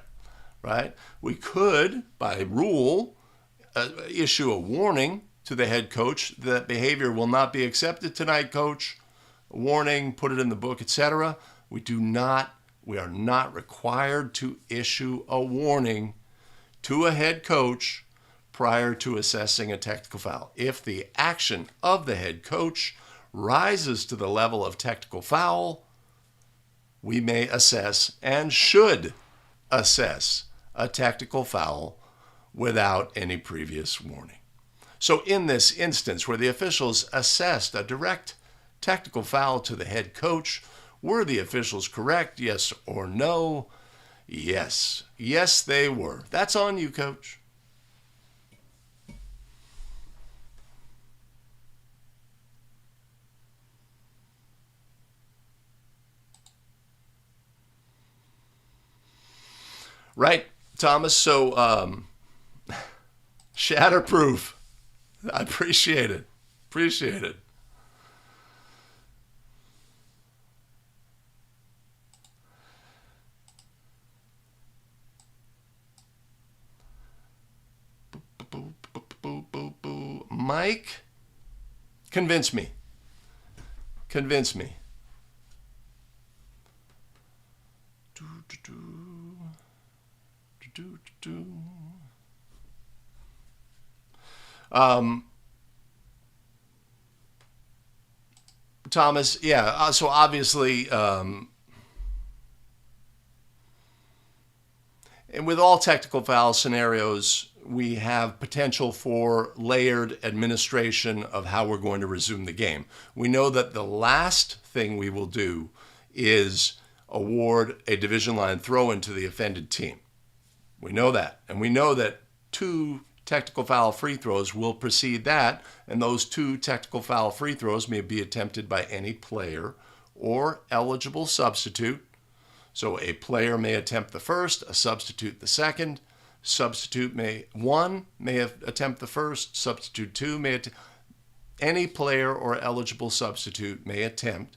right? We could, by rule, issue a warning to the head coach that behavior will not be accepted tonight, coach. A warning, put it in the book, etc. We are not required to issue a warning to a head coach prior to assessing a technical foul. If the action of the head coach rises to the level of technical foul, we may assess and should assess a technical foul without any previous warning. So in this instance where the officials assessed a direct technical foul to the head coach, were the officials correct, yes or no? Yes. Yes, they were. That's on you, coach. Right, Thomas. So, shatterproof. I appreciate it. Appreciate it. Mike, convince me. Convince me. Thomas, yeah, so obviously, and with all technical foul scenarios, we have potential for layered administration of how we're going to resume the game. We know that the last thing we will do is award a division line throw-in to the offended team. We know that. And we know that 2 technical foul free throws will precede that, and those 2 technical foul free throws may be attempted by any player or eligible substitute. So a player may attempt the first, a substitute the second. Substitute may attempt the first, substitute 2 may attempt. Any player or eligible substitute may attempt,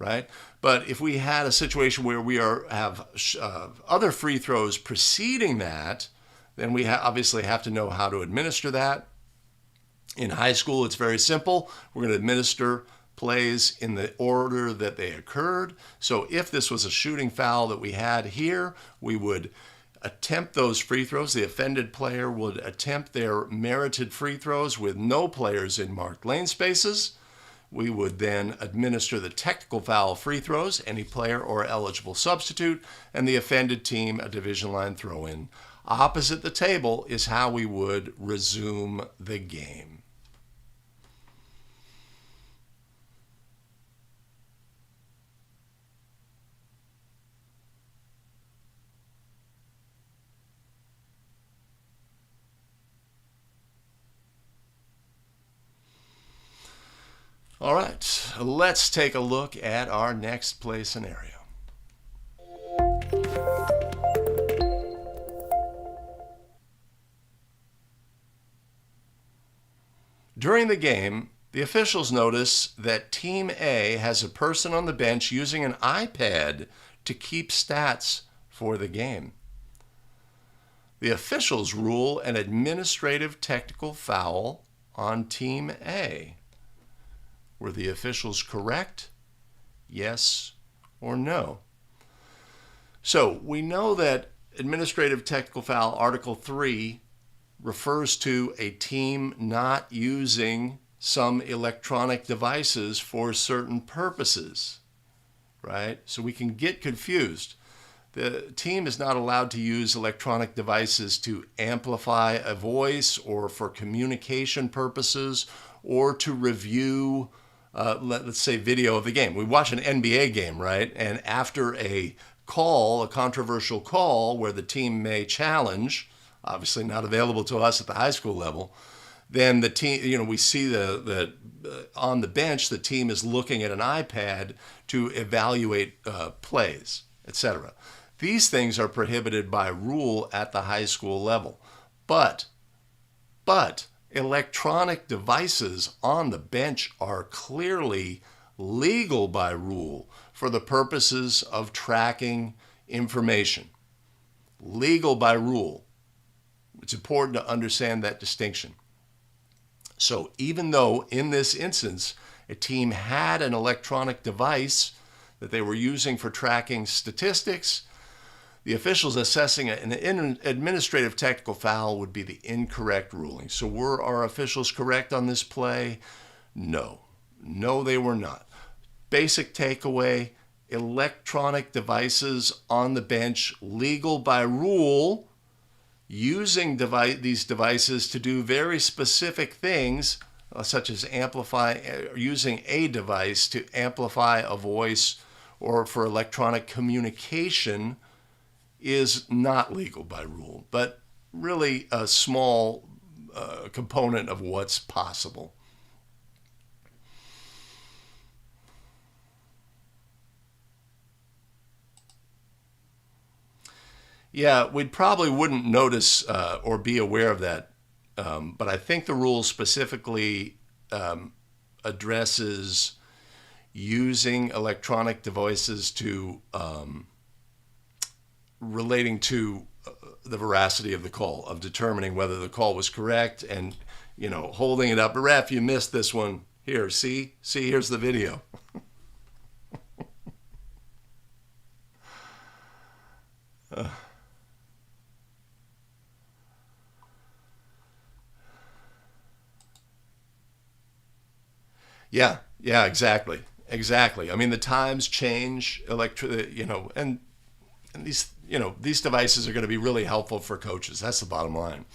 right? But if we had a situation where we have other free throws preceding that, then we obviously have to know how to administer that. In high school, it's very simple. We're going to administer plays in the order that they occurred. So if this was a shooting foul that we had here, we would attempt those free throws. The offended player would attempt their merited free throws with no players in marked lane spaces. We would then administer the technical foul free throws, any player or eligible substitute, and the offended team a division line throw-in. Opposite the table is how we would resume the game. All right, let's take a look at our next play scenario. During the game, the officials notice that Team A has a person on the bench using an iPad to keep stats for the game. The officials rule an administrative technical foul on Team A. Were the officials correct? Yes or no? So we know that administrative technical foul Article 3 refers to a team not using some electronic devices for certain purposes, right? So we can get confused. The team is not allowed to use electronic devices to amplify a voice or for communication purposes or to review let's say video of the game. We watch an NBA game, right? And after a call, a controversial call where the team may challenge, obviously not available to us at the high school level, then the team, we see the on the bench, the team is looking at an iPad to evaluate plays, etc. These things are prohibited by rule at the high school level. But electronic devices on the bench are clearly legal by rule for the purposes of tracking information. Legal by rule. It's important to understand that distinction. So even though in this instance a team had an electronic device that they were using for tracking statistics, the officials assessing an administrative technical foul would be the incorrect ruling. So were our officials correct on this play? No. No, they were not. Basic takeaway, electronic devices on the bench, legal by rule, using these devices to do very specific things, such as using a device to amplify a voice or for electronic communication, is not legal by rule, but really a small component of what's possible. Yeah, we probably wouldn't notice or be aware of that, but I think the rule specifically addresses using electronic devices to relating to the veracity of the call, of determining whether the call was correct, and holding it up. Ref, you missed this one. Here, see, here's the video. Yeah, exactly. I mean, the times change, and these devices are going to be really helpful for coaches. That's the bottom line.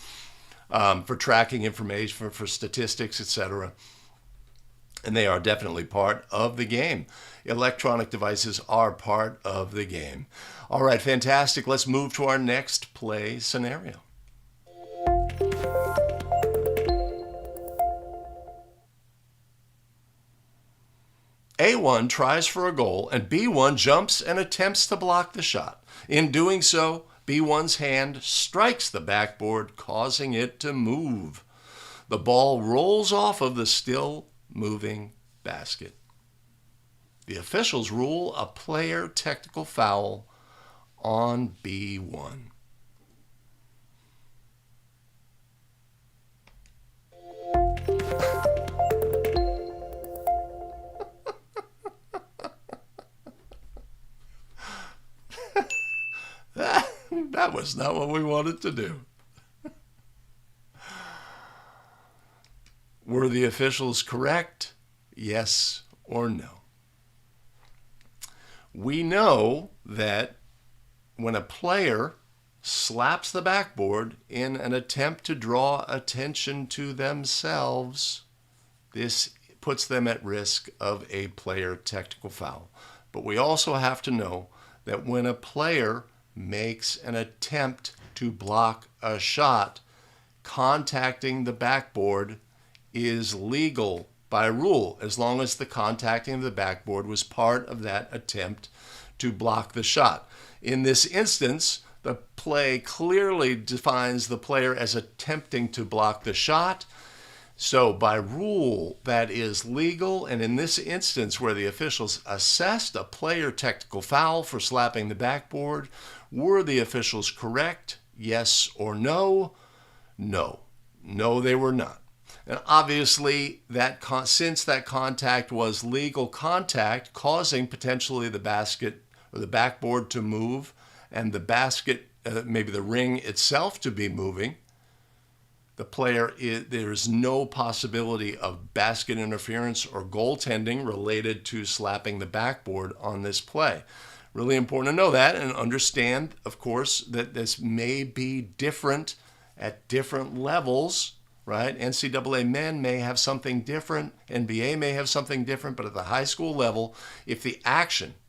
For tracking information, for statistics, etc. And they are definitely part of the game. Electronic devices are part of the game. All right, fantastic. Let's move to our next play scenario. A1 tries for a goal, and B1 jumps and attempts to block the shot. In doing so, B1's hand strikes the backboard, causing it to move. The ball rolls off of the still moving basket. The officials rule a player technical foul on B1. That was not what we wanted to do. Were the officials correct? Yes or no? We know that when a player slaps the backboard in an attempt to draw attention to themselves, this puts them at risk of a player technical foul. But we also have to know that when a player makes an attempt to block a shot, contacting the backboard is legal by rule, as long as the contacting of the backboard was part of that attempt to block the shot. In this instance, the play clearly defines the player as attempting to block the shot. So by rule, that is legal. And in this instance, where the officials assessed a player technical foul for slapping the backboard, were the officials correct? Yes or no? No. No, they were not. And obviously, since that contact was legal contact, causing potentially the basket or the backboard to move, and the basket, maybe the ring itself, to be moving, there's no possibility of basket interference or goaltending related to slapping the backboard on this play. Really important to know that and understand, of course, that this may be different at different levels, right? NCAA men may have something different, NBA may have something different, but at the high school level, if the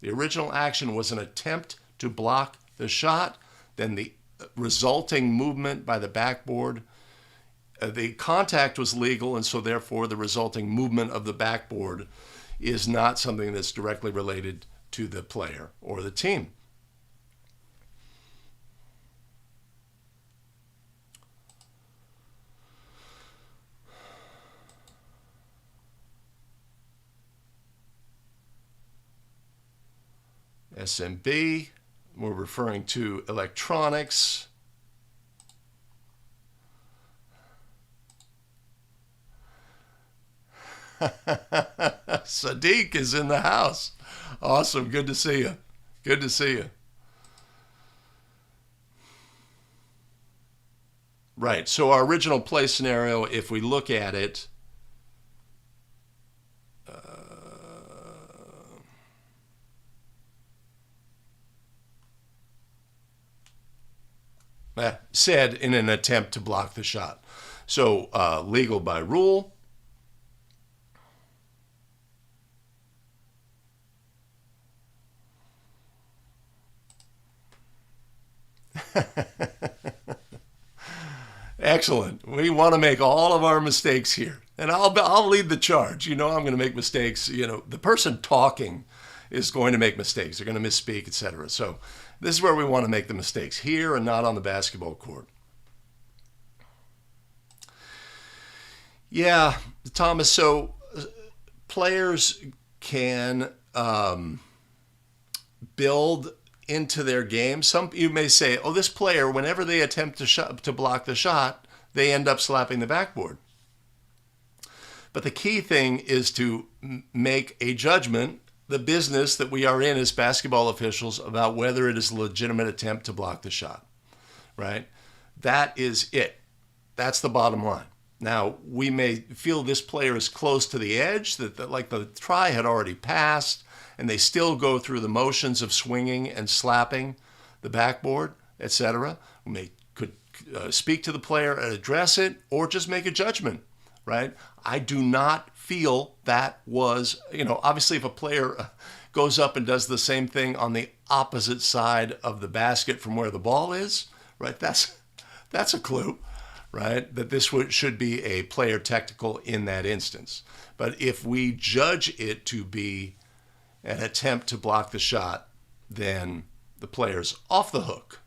original action was an attempt to block the shot, then the resulting movement by the backboard, the contact was legal, and so therefore the resulting movement of the backboard is not something that's directly related to the player or the team. SMB, we're referring to electronics. Sadiq is in the house. Awesome. Good to see you. Good to see you. Right. So our original play scenario, if we look at it, said in an attempt to block the shot. So legal by rule. Excellent. We want to make all of our mistakes here. And I'll lead the charge. You know I'm going to make mistakes. You know, the person talking is going to make mistakes. They're going to misspeak, etc. So this is where we want to make the mistakes, here and not on the basketball court. Yeah, Thomas, so players can build into their game. You may say, oh, this player, whenever they attempt to block the shot, they end up slapping the backboard. But the key thing is to make a judgment, the business that we are in as basketball officials, about whether it is a legitimate attempt to block the shot, right? That is it. That's the bottom line. Now, we may feel this player is close to the edge, that like the try had already passed, and they still go through the motions of swinging and slapping the backboard, etc. We could speak to the player and address it, or just make a judgment, right? I do not feel that was, obviously if a player goes up and does the same thing on the opposite side of the basket from where the ball is, right? That's a clue, right? That this should be a player technical in that instance. But if we judge it to be an attempt to block the shot, then the player's off the hook.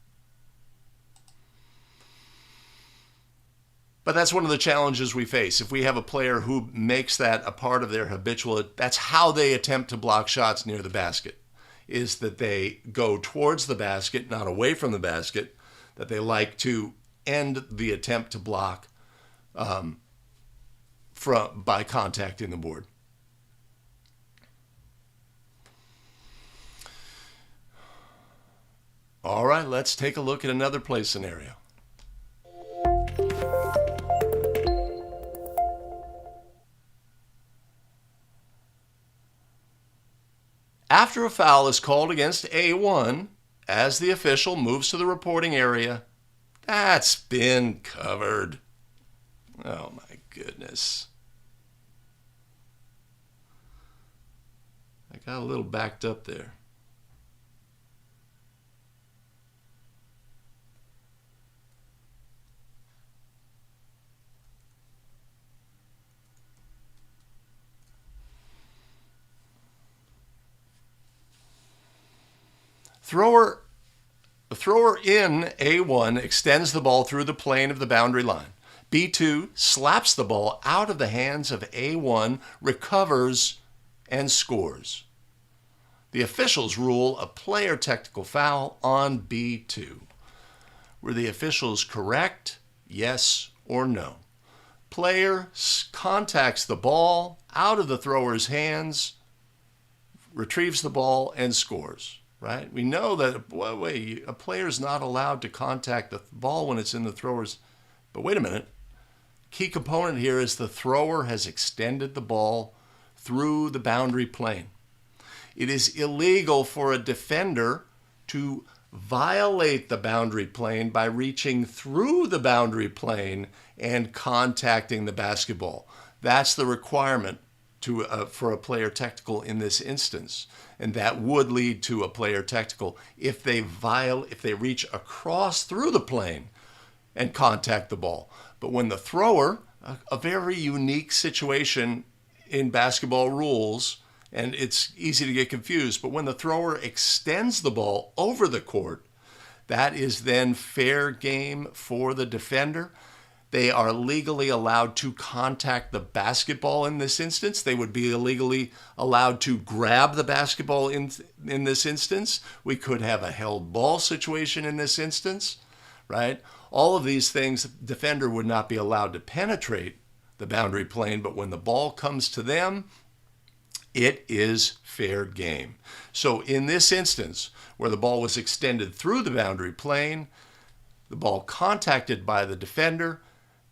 But that's one of the challenges we face. If we have a player who makes that a part of their habitual, that's how they attempt to block shots near the basket, is that they go towards the basket, not away from the basket, that they like to end the attempt to block by contacting the board. All right, let's take a look at another play scenario. After a foul is called against A1, as the official moves to the reporting area, that's been covered. Oh my goodness. I got a little backed up there. The thrower in A1 extends the ball through the plane of the boundary line. B2 slaps the ball out of the hands of A1, recovers, and scores. The officials rule a player technical foul on B2. Were the officials correct? Yes or no? Player contacts the ball out of the thrower's hands, retrieves the ball, and scores. Right? We know that a player is not allowed to contact the ball when it's in the thrower's. But wait a minute. Key component here is the thrower has extended the ball through the boundary plane. It is illegal for a defender to violate the boundary plane by reaching through the boundary plane and contacting the basketball. That's the requirement for a player technical in this instance, and that would lead to a player technical if they reach across through the plane and contact the ball. But when the thrower, a very unique situation in basketball rules, and it's easy to get confused, but when the thrower extends the ball over the court, that is then fair game for the defender. They are legally allowed to contact the basketball in this instance. They would be illegally allowed to grab the basketball in this instance. We could have a held ball situation in this instance, right? All of these things, the defender would not be allowed to penetrate the boundary plane, but when the ball comes to them, it is fair game. So in this instance, where the ball was extended through the boundary plane, the ball contacted by the defender,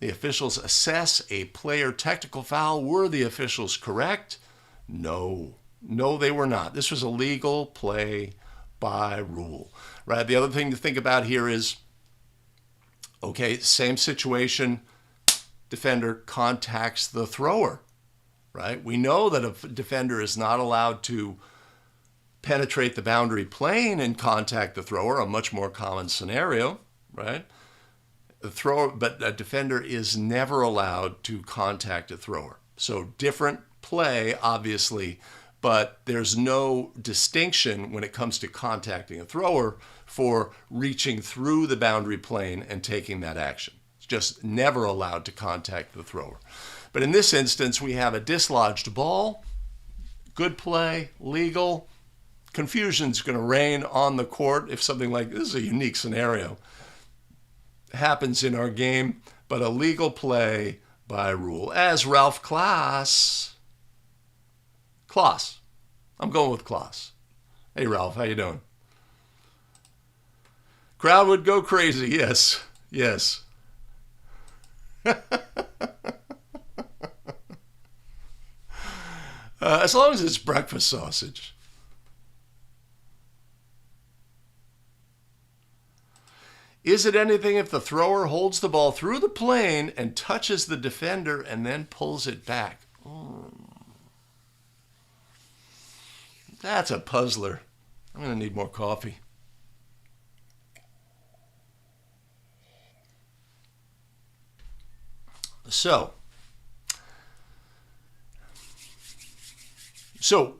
the officials assess a player technical foul. Were the officials correct? No, they were not. This was a legal play by rule, right? The other thing to think about here is, okay, same situation, defender contacts the thrower, right? We know that a defender is not allowed to penetrate the boundary plane and contact the thrower, a much more common scenario, right? But a defender is never allowed to contact a thrower. So different play, obviously, but there's no distinction when it comes to contacting a thrower for reaching through the boundary plane and taking that action. It's just never allowed to contact the thrower. But in this instance, we have a dislodged ball, good play, legal. Confusion's going to reign on the court if something like this is a unique scenario happens in our game, but a legal play by rule. As Ralph Klaas, I'm going with Klaas. Hey Ralph, how you doing? Crowd would go crazy, yes. As long as it's breakfast sausage. Is it anything if the thrower holds the ball through the plane and touches the defender and then pulls it back? That's a puzzler. I'm going to need more coffee. So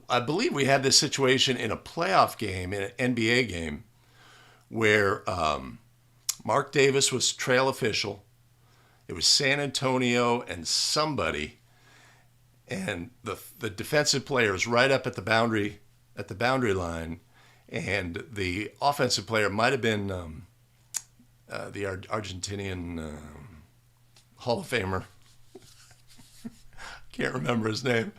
I believe we had this situation in a playoff game, in an NBA game, where Mark Davis was trail official. It was San Antonio and somebody, and the defensive player is right up at the boundary line, and the offensive player might have been the Argentinian Hall of Famer. Can't remember his name.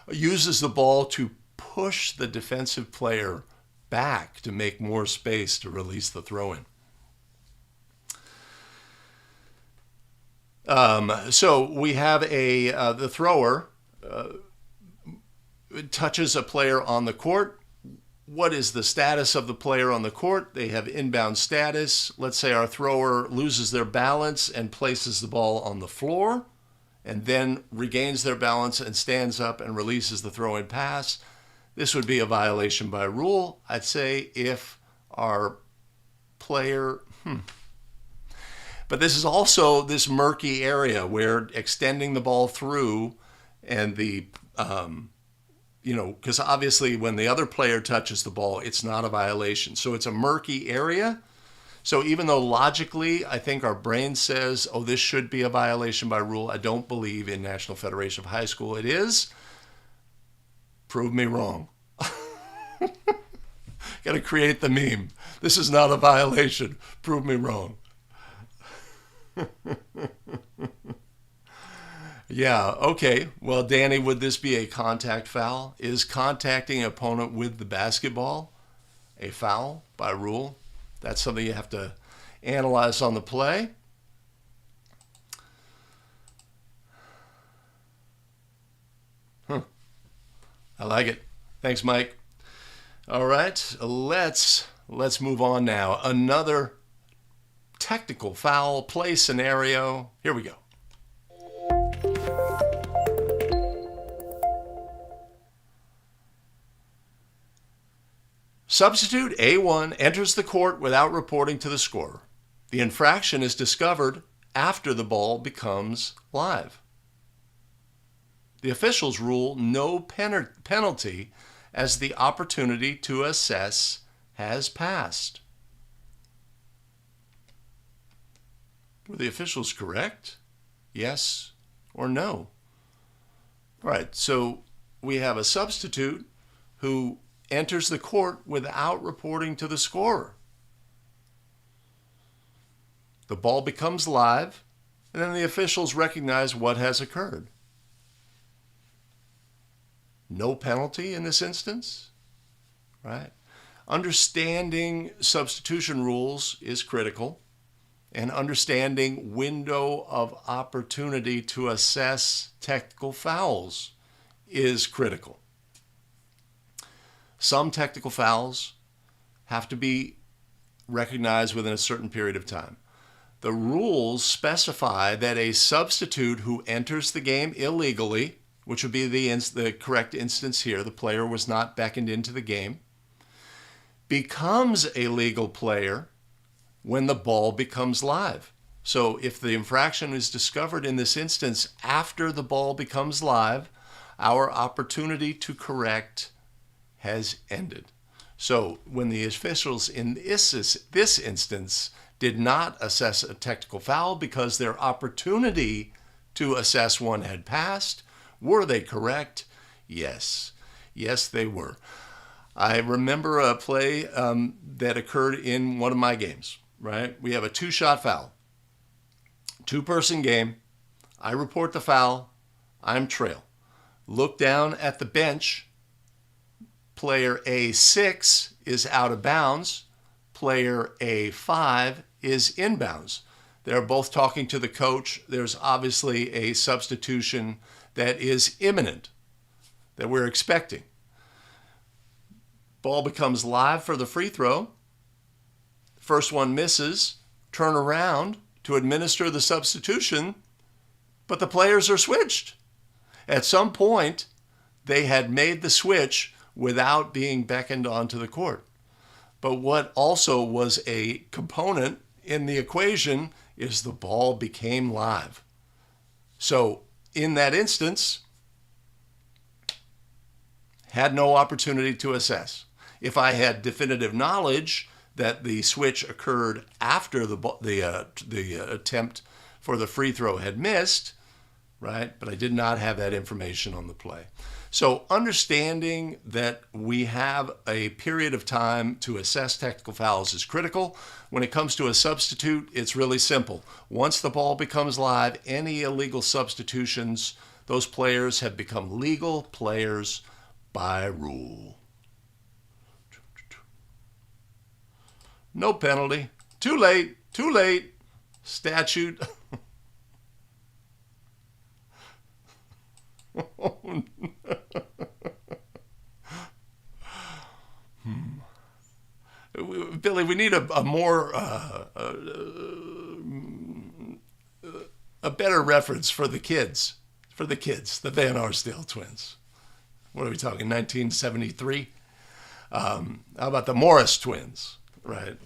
Uses the ball to push the defensive player back to make more space to release the throw-in. So we have the thrower touches a player on the court. What is the status of the player on the court? They have inbound status. Let's say our thrower loses their balance and places the ball on the floor, and then regains their balance and stands up and releases the throw-in pass. This would be a violation by rule, I'd say, if our player... But this is also this murky area where extending the ball through and the, because obviously when the other player touches the ball, it's not a violation. So it's a murky area. So even though logically I think our brain says, oh, this should be a violation by rule, I don't believe in National Federation of High School it is. Prove me wrong. Got to create the meme. This is not a violation. Prove me wrong. Yeah, okay. Well, Danny, would this be a contact foul? Is contacting an opponent with the basketball a foul by rule? That's something you have to analyze on the play. I like it. Thanks, Mike. All right, let's move on now. Another technical foul play scenario. Here we go. Substitute A1 enters the court without reporting to the scorer. The infraction is discovered after the ball becomes live. The officials rule no penalty as the opportunity to assess has passed. Were the officials correct? Yes or no? All right, so we have a substitute who enters the court without reporting to the scorer. The ball becomes live, and then the officials recognize what has occurred. No penalty in this instance, right? Understanding substitution rules is critical, and understanding window of opportunity to assess technical fouls is critical. Some technical fouls have to be recognized within a certain period of time. The rules specify that a substitute who enters the game illegally, which would be the correct instance here, the player was not beckoned into the game, becomes a legal player when the ball becomes live. So if the infraction is discovered in this instance after the ball becomes live, our opportunity to correct has ended. So when the officials in this instance did not assess a technical foul because their opportunity to assess one had passed, were they correct? Yes. Yes, they were. I remember a play that occurred in one of my games, right? We have a two-shot foul. Two-person game. I report the foul. I'm trail. Look down at the bench. Player A6 is out of bounds. Player A5 is inbounds. They're both talking to the coach. There's obviously a substitution that is imminent, that we're expecting. Ball becomes live for the free throw. First one misses. Turn around to administer the substitution, but the players are switched. At some point, they had made the switch without being beckoned onto the court. But what also was a component in the equation is the ball became live. So in that instance, had no opportunity to assess. If I had definitive knowledge that the switch occurred after the attempt for the free throw had missed, right? But I did not have that information on the play. So understanding that we have a period of time to assess technical fouls is critical. When it comes to a substitute, it's really simple. Once the ball becomes live, any illegal substitutions, those players have become legal players by rule. No penalty. Too late. Too late. Statute. Billy, we need a better reference for the kids. For the kids, the Van Arsdale twins. What are we talking, 1973? How about the Morris twins, right?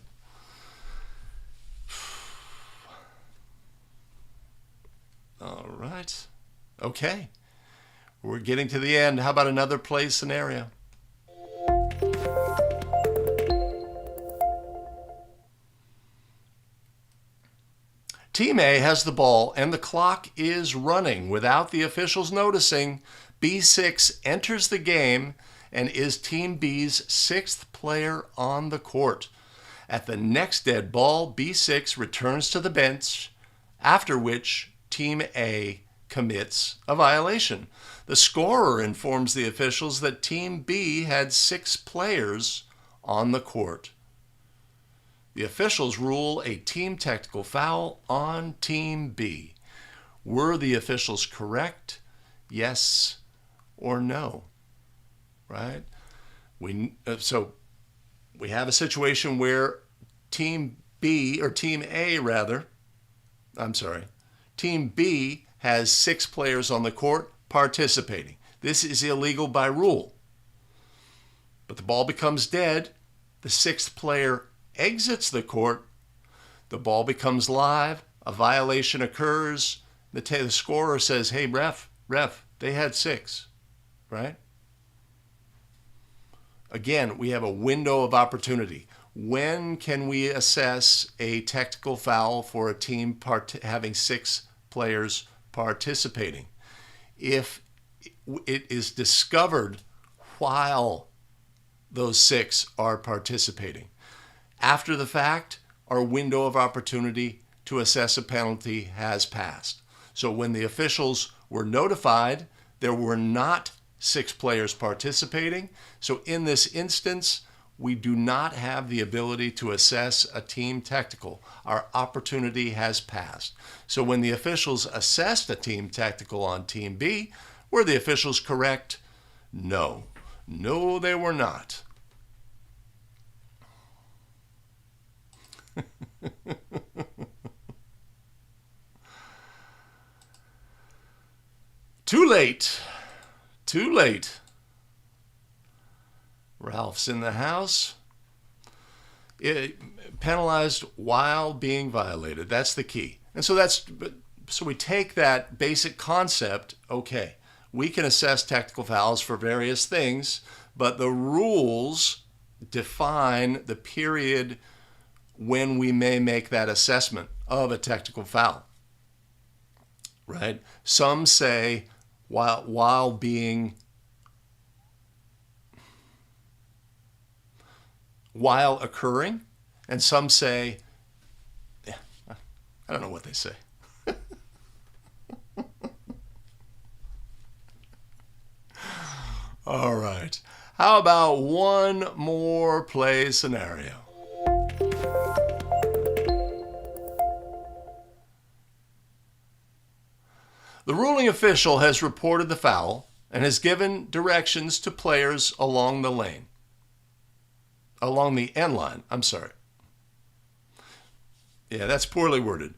All right. Okay. We're getting to the end. How about another play scenario? Team A has the ball and the clock is running without the officials noticing. B6 enters the game and is Team B's sixth player on the court. At the next dead ball, B6 returns to the bench, after which Team A commits a violation. The scorer informs the officials that Team B had 6 players on the court. The officials rule a team technical foul on Team B. Were the officials correct? Yes or no? Right? So we have a situation where Team B, or Team A rather, Team B has 6 players on the court participating. This is illegal by rule. But the ball becomes dead the sixth player exits the court, the ball becomes live, a violation occurs, the scorer says, hey, ref, they had 6, right? Again, we have a window of opportunity. When can we assess a technical foul for a team having 6 players participating? If it is discovered while those 6 are participating. After the fact, our window of opportunity to assess a penalty has passed. So when the officials were notified, there were not 6 players participating. So in this instance, we do not have the ability to assess a team technical. Our opportunity has passed. So when the officials assessed a team technical on Team B, were the officials correct? No. No, they were not. Too late. Too late. Ralph's in the house. Penalized while being violated. That's the key. And so we take that basic concept, okay, we can assess technical fouls for various things, but the rules define the period when we may make that assessment of a technical foul, right? Some say while occurring, and some say, I don't know what they say. All right. How about one more play scenario? The ruling official has reported the foul and has given directions to players along the lane. Along the end line, I'm sorry. Yeah, that's poorly worded.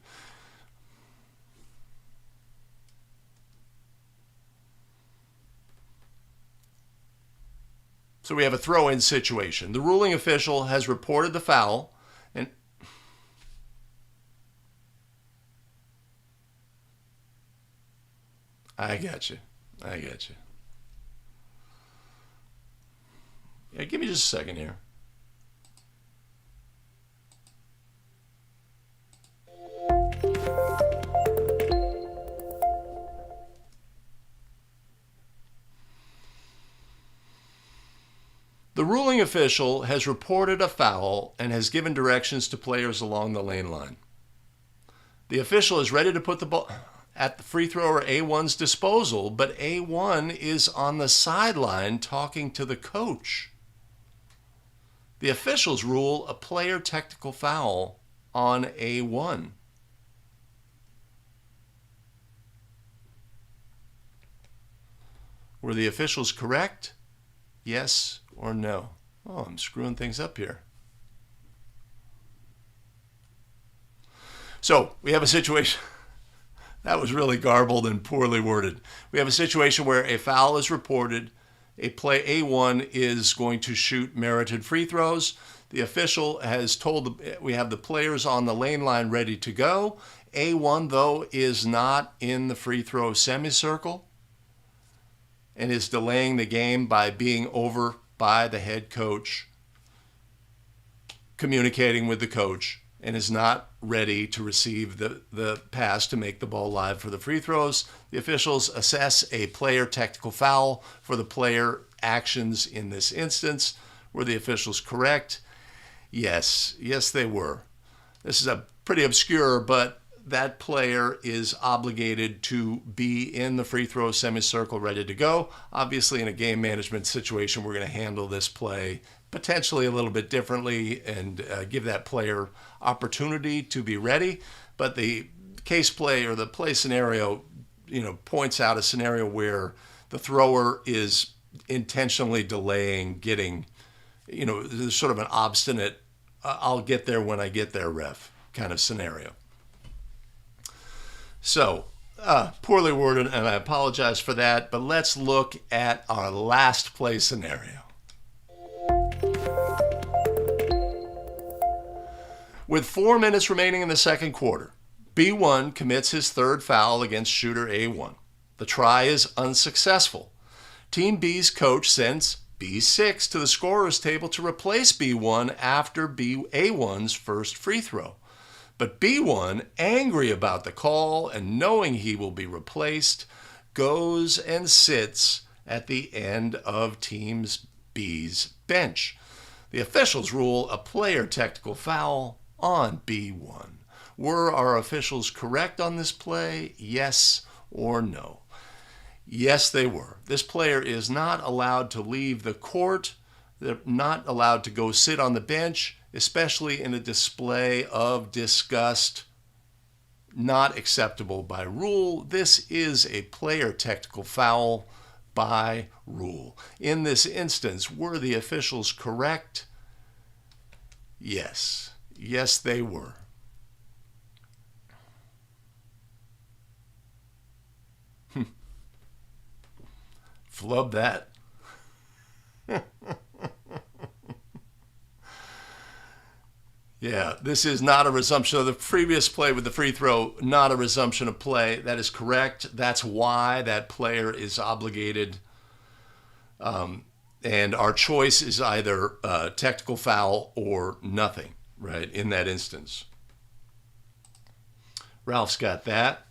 So we have a throw-in situation. The ruling official has reported the foul, and I got you. Yeah, give me just a second here. The ruling official has reported a foul and has given directions to players along the lane line. The official is ready to put the ball at the free thrower A1's disposal, but A1 is on the sideline talking to the coach. The officials rule a player technical foul on A1. Were the officials correct? Yes or no? Oh, I'm screwing things up here. So we have a situation that was really garbled and poorly worded. We have a situation where a foul is reported. A play A1 is going to shoot merited free throws. The official has told we have the players on the lane line ready to go. A1, though, is not in the free throw semicircle and is delaying the game by being over by the head coach, communicating with the coach, and is not ready to receive the pass to make the ball live for the free throws. The officials assess a player technical foul for the player actions in this instance. Were the officials correct? Yes, they were. This is a pretty obscure, but that player is obligated to be in the free throw semicircle ready to go. Obviously, in a game management situation, we're going to handle this play potentially a little bit differently and give that player opportunity to be ready. But the case play or the play scenario, points out a scenario where the thrower is intentionally delaying getting, there's sort of an obstinate, I'll get there when I get there, ref kind of scenario. So, poorly worded, and I apologize for that, but let's look at our last play scenario. With 4 minutes remaining in the second quarter, B1 commits his third foul against shooter A1. The try is unsuccessful. Team B's coach sends B6 to the scorer's table to replace B1 after A1's first free throw. But B1, angry about the call and knowing he will be replaced, goes and sits at the end of Team B's bench. The officials rule a player technical foul on B1. Were our officials correct on this play? Yes or no? Yes, they were. This player is not allowed to leave the court. They're not allowed to go sit on the bench, especially in a display of disgust. Not acceptable by rule. This is a player technical foul by rule. In this instance, were the officials correct? Yes. Yes, they were. Flub that. Yeah, this is not a resumption of the previous play with the free throw, not a resumption of play. That is correct. That's why that player is obligated. And our choice is either technical foul or nothing, right, in that instance. Ralph's got that.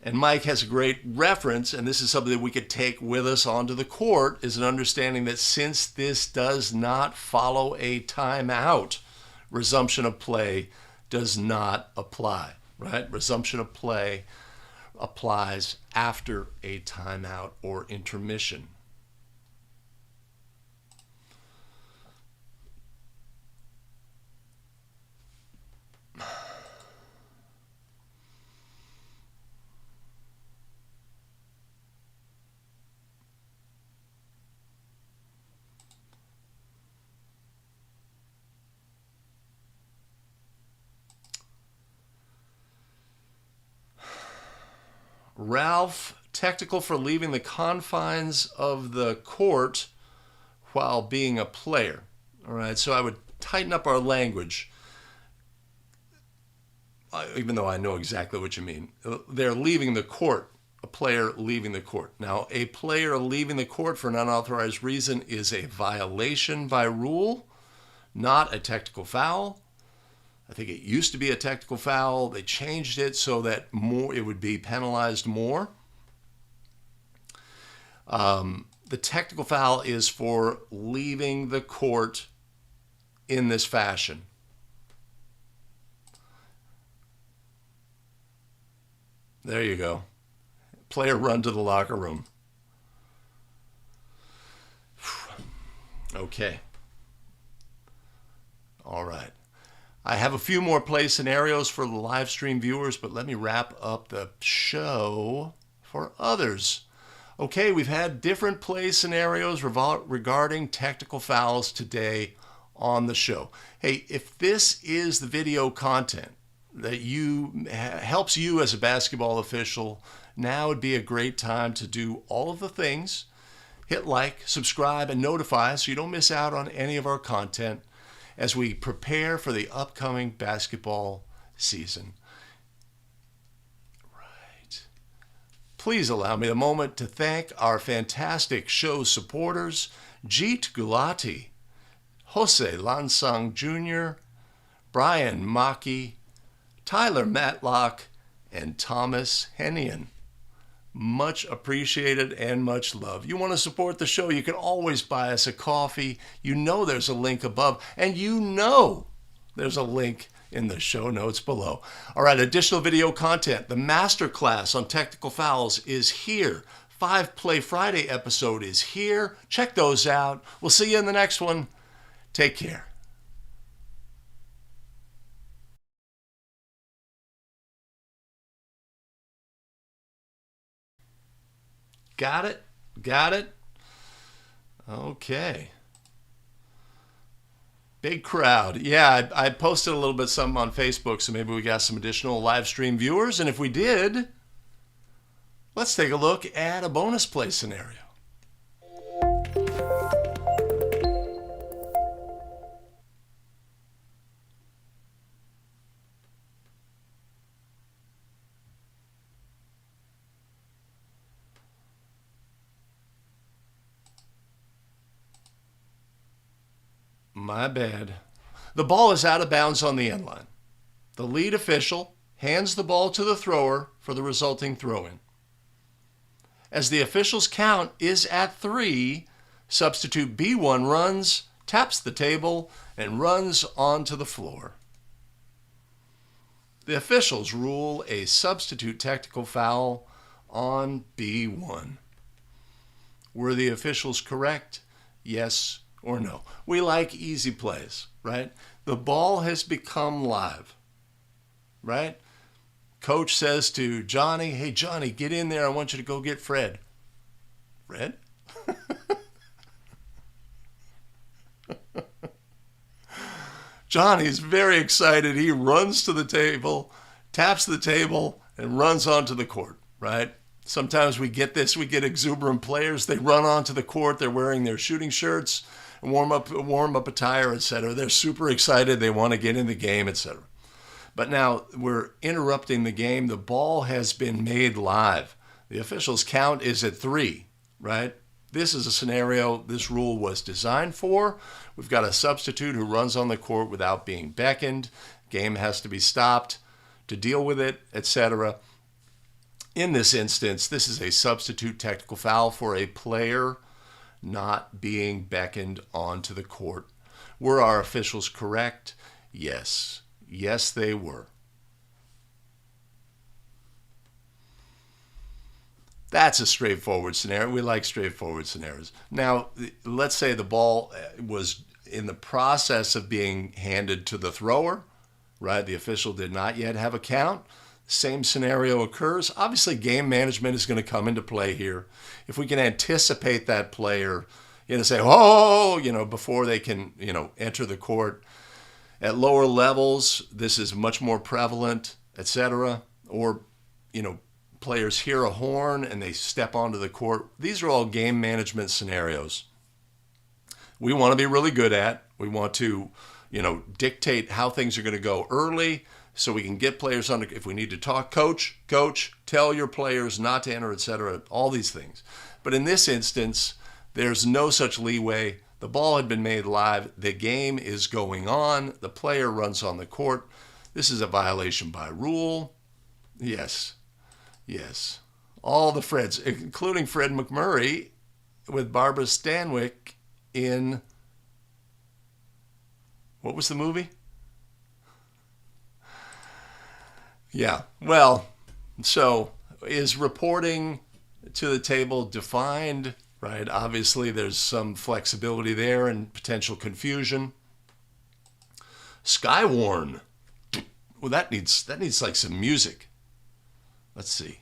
And Mike has a great reference, and this is something that we could take with us onto the court, is an understanding that since this does not follow a timeout, resumption of play does not apply, right? Resumption of play applies after a timeout or intermission. Ralph, technical for leaving the confines of the court while being a player. All right, so I would tighten up our language, even though I know exactly what you mean. They're leaving the court, a player leaving the court. Now, a player leaving the court for an unauthorized reason is a violation by rule, not a technical foul. I think it used to be a technical foul. They changed it so that it would be penalized more. The technical foul is for leaving the court in this fashion. There you go. Player run to the locker room. Okay. All right. I have a few more play scenarios for the live stream viewers, but let me wrap up the show for others. Okay, we've had different play scenarios regarding technical fouls today on the show. Hey, if this is the video content that helps you as a basketball official, now would be a great time to do all of the things. Hit like, subscribe, and notify so you don't miss out on any of our content as we prepare for the upcoming basketball season. Right. Please allow me a moment to thank our fantastic show supporters, Jeet Gulati, Jose Lansang Jr., Brian Maki, Tyler Matlock, and Thomas Hennian. Much appreciated and much love. You want to support the show, you can always buy us a coffee. You know there's a link above, and you know there's a link in the show notes below. All right, additional video content. The Masterclass on technical fouls is here. 5 Play Friday episode is here. Check those out. We'll see you in the next one. Take care. Got it? Got it? Okay. Big crowd. Yeah, I posted a little bit something on Facebook, so maybe we got some additional live stream viewers. And if we did, let's take a look at a bonus play scenario. My bad. The ball is out of bounds on the end line. The lead official hands the ball to the thrower for the resulting throw-in. As the official's count is at 3, substitute B1 runs, taps the table, and runs onto the floor. The officials rule a substitute technical foul on B1. Were the officials correct? Yes or no? We like easy plays, right? The ball has become live, right? Coach says to Johnny, hey, Johnny, get in there. I want you to go get Fred. Fred? Johnny's very excited. He runs to the table, taps the table, and runs onto the court, right? Sometimes we get this. We get exuberant players. They run onto the court. They're wearing their shooting shirts, warm up attire, etc. They're super excited. They want to get in the game, etc. But now we're interrupting the game. The ball has been made live. The official's count is at 3, right? This is a scenario this rule was designed for. We've got a substitute who runs on the court without being beckoned. Game has to be stopped to deal with it, etc. In this instance, this is a substitute technical foul for a player not being beckoned onto the court. Were our officials correct? Yes. Yes, they were. That's a straightforward scenario. We like straightforward scenarios. Now, let's say the ball was in the process of being handed to the thrower, right? The official did not yet have a count. Same scenario occurs. Obviously, game management is going to come into play here. If we can anticipate that player, say, oh, before they can, enter the court. At lower levels, this is much more prevalent, etc. Or, players hear a horn and they step onto the court. These are all game management scenarios we want to be really good at. We want to, dictate how things are going to go early so we can get players under. If we need to talk, coach, tell your players not to enter, etc. All these things. But in this instance, there's no such leeway. The ball had been made live. The game is going on. The player runs on the court. This is a violation by rule. Yes. All the Freds, including Fred McMurray with Barbara Stanwyck in, what was the movie? Yeah, well, so is reporting to the table defined, right? Obviously, there's some flexibility there and potential confusion. Skywarn. Well, that needs like some music. Let's see.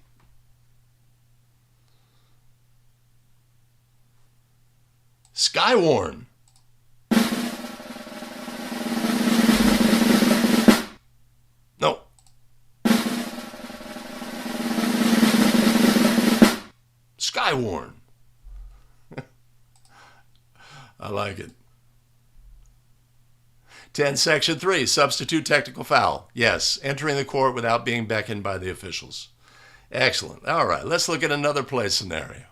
Skywarn. No. Skywarn. I like it. 10, Section 3, substitute technical foul. Yes, entering the court without being beckoned by the officials. Excellent. All right, let's look at another play scenario.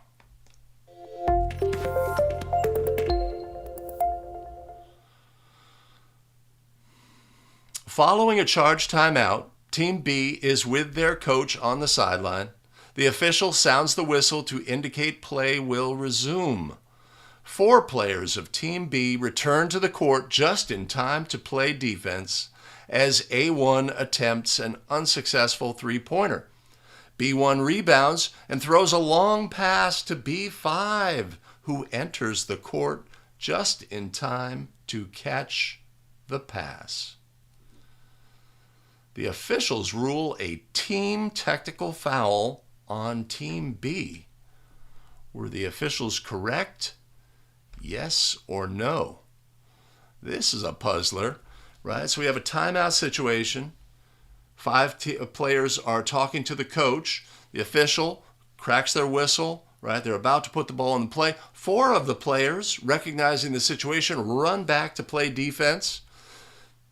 Following a charged timeout, Team B is with their coach on the sideline. The official sounds the whistle to indicate play will resume. 4 players of Team B return to the court just in time to play defense as A1 attempts an unsuccessful three-pointer. B1 rebounds and throws a long pass to B5, who enters the court just in time to catch the pass. The officials rule a team technical foul on Team B. Were the officials correct? Yes or no? This is a puzzler, right? So we have a timeout situation. 5 players are talking to the coach. The official cracks their whistle, right? They're about to put the ball in play. 4 of the players, recognizing the situation, run back to play defense.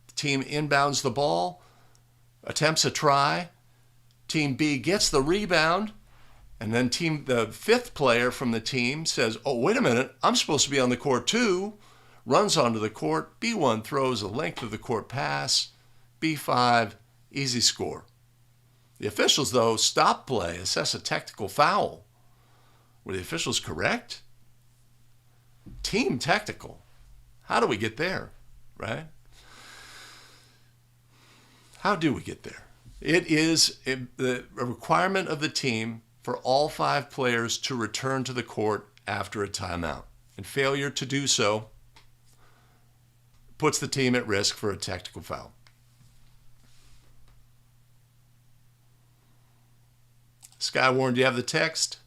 The team inbounds the ball, attempts a try. Team B gets the rebound, and then the 5th player from the team says, oh, wait a minute, I'm supposed to be on the court too. runs onto the court. B1 throws a length of the court pass. B5, easy score. The officials, though, stop play, assess a technical foul. Were the officials correct? Team technical. How do we get there, right? How do we get there? It is a requirement of the team for all 5 players to return to the court after a timeout. And failure to do so puts the team at risk for a technical foul. Skywarn, do you have the text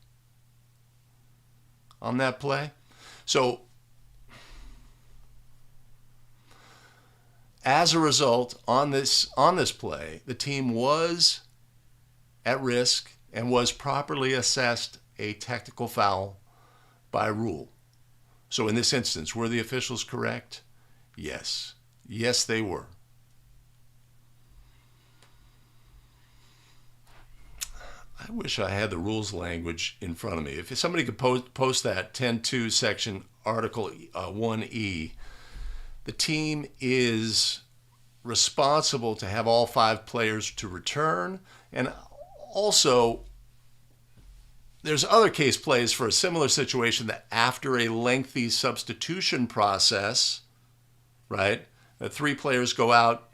on that play? So, as a result, on this play, the team was at risk and was properly assessed a technical foul by rule. So in this instance, were the officials correct? Yes. Yes, they were. I wish I had the rules language in front of me. If somebody could post that 10.2 section article 1E, the team is responsible to have all 5 players to return. And also, there's other case plays for a similar situation that after a lengthy substitution process, right, 3 players go out,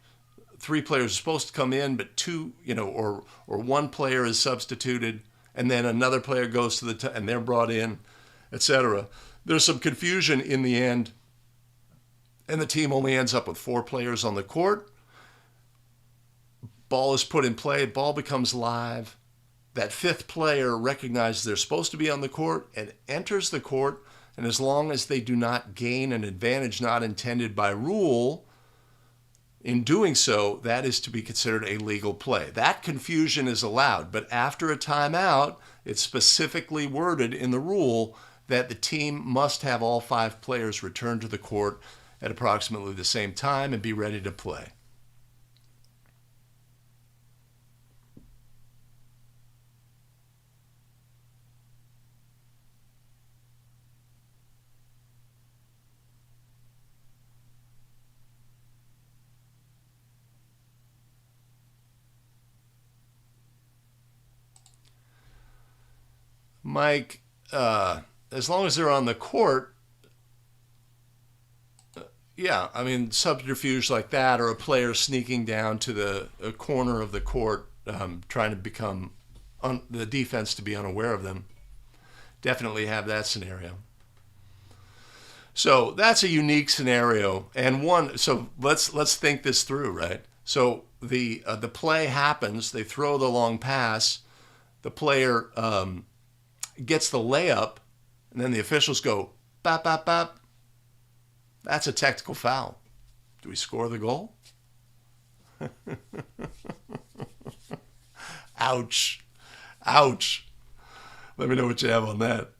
3 players are supposed to come in, but 2, or 1 player is substituted, and then another player goes to and they're brought in, etc. There's some confusion in the end, and the team only ends up with 4 players on the court. Ball is put in play, ball becomes live. That 5th player recognizes they're supposed to be on the court and enters the court, and as long as they do not gain an advantage not intended by rule, in doing so, that is to be considered a legal play. That confusion is allowed, but after a timeout, it's specifically worded in the rule that the team must have all 5 players return to the court at approximately the same time and be ready to play. Mike, as long as they're on the court, yeah, I mean, subterfuge like that, or a player sneaking down to the corner of the court, trying to become the defense to be unaware of them, definitely have that scenario. So that's a unique scenario, and so let's think this through, right? So the play happens, they throw the long pass, the player gets the layup, and then the officials go, bop, bop, bop. That's a technical foul. Do we score the goal? Ouch. Ouch. Let me know what you have on that.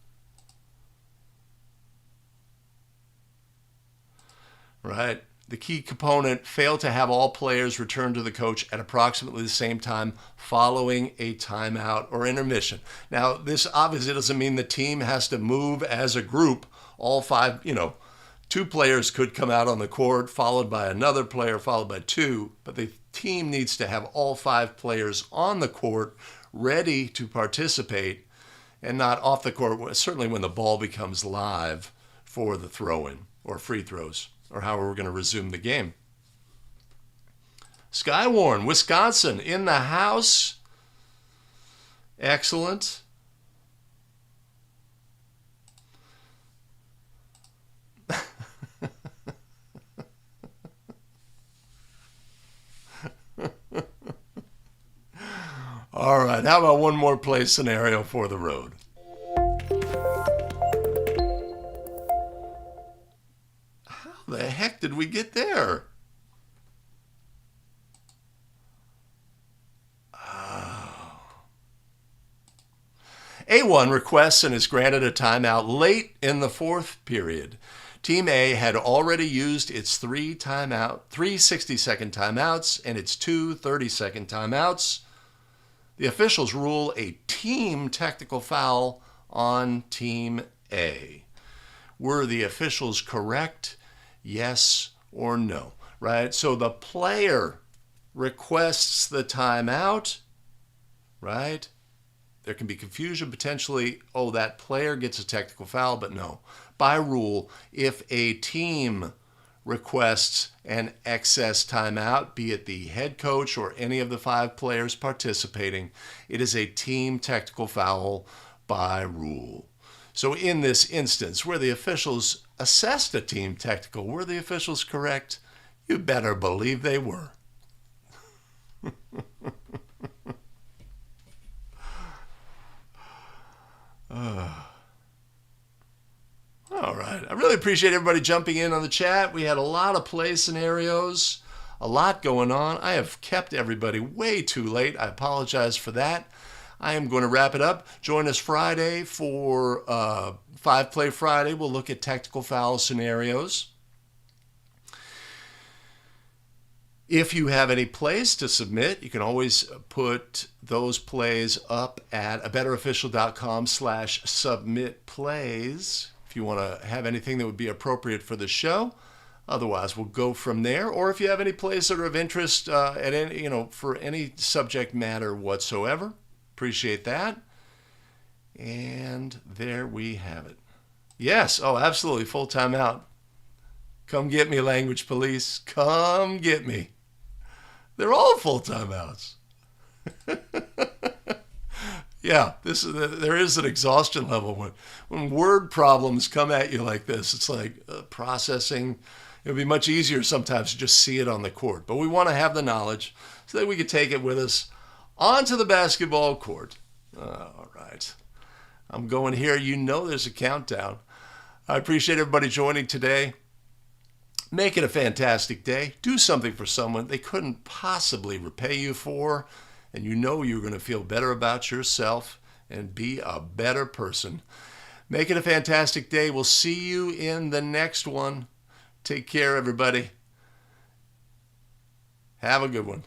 Right. The key component, failed to have all players return to the coach at approximately the same time following a timeout or intermission. Now, this obviously doesn't mean the team has to move as a group. All 5, 2 players could come out on the court, followed by another player, followed by 2, but the team needs to have all 5 players on the court ready to participate and not off the court, certainly when the ball becomes live for the throw-in or free throws, or however we're going to resume the game. Skywarn, Wisconsin, in the house. Excellent. All right, how about one more play scenario for the road? How the heck did we get there? A1 requests and is granted a timeout late in the 4th period. Team A had already used its 3 60-second timeouts and its 2 30-second timeouts. The officials rule a team technical foul on Team A. Were the officials correct? yes or no, right? So the player requests the timeout, right? There can be confusion potentially. Oh, that player gets a technical foul, but no. By rule, if a team requests an excess timeout, be it the head coach or any of the 5 players participating, it is a team technical foul by rule. So in this instance, where the officials assessed a team technical, were the officials correct? You better believe they were. All right. I really appreciate everybody jumping in on the chat. We had a lot of play scenarios, a lot going on. I have kept everybody way too late. I apologize for that. I am going to wrap it up. Join us Friday for 5 Play Friday. We'll look at technical foul scenarios. If you have any plays to submit, you can always put those plays up at abetterofficial.com/submitplays if you want to have anything that would be appropriate for the show. Otherwise, we'll go from there. Or if you have any plays that are of interest at any, for any subject matter whatsoever, appreciate that. And there we have it. Yes, oh, absolutely, full timeout. Come get me, language police. Come get me. They're all full timeouts. Yeah, there is an exhaustion level when word problems come at you like this. It's like processing. It would be much easier sometimes to just see it on the court. But we want to have the knowledge so that we could take it with us onto the basketball court. All right. I'm going here. There's a countdown. I appreciate everybody joining today. Make it a fantastic day. Do something for someone they couldn't possibly repay you for, and you're going to feel better about yourself and be a better person. Make it a fantastic day. We'll see you in the next one. Take care, everybody. Have a good one.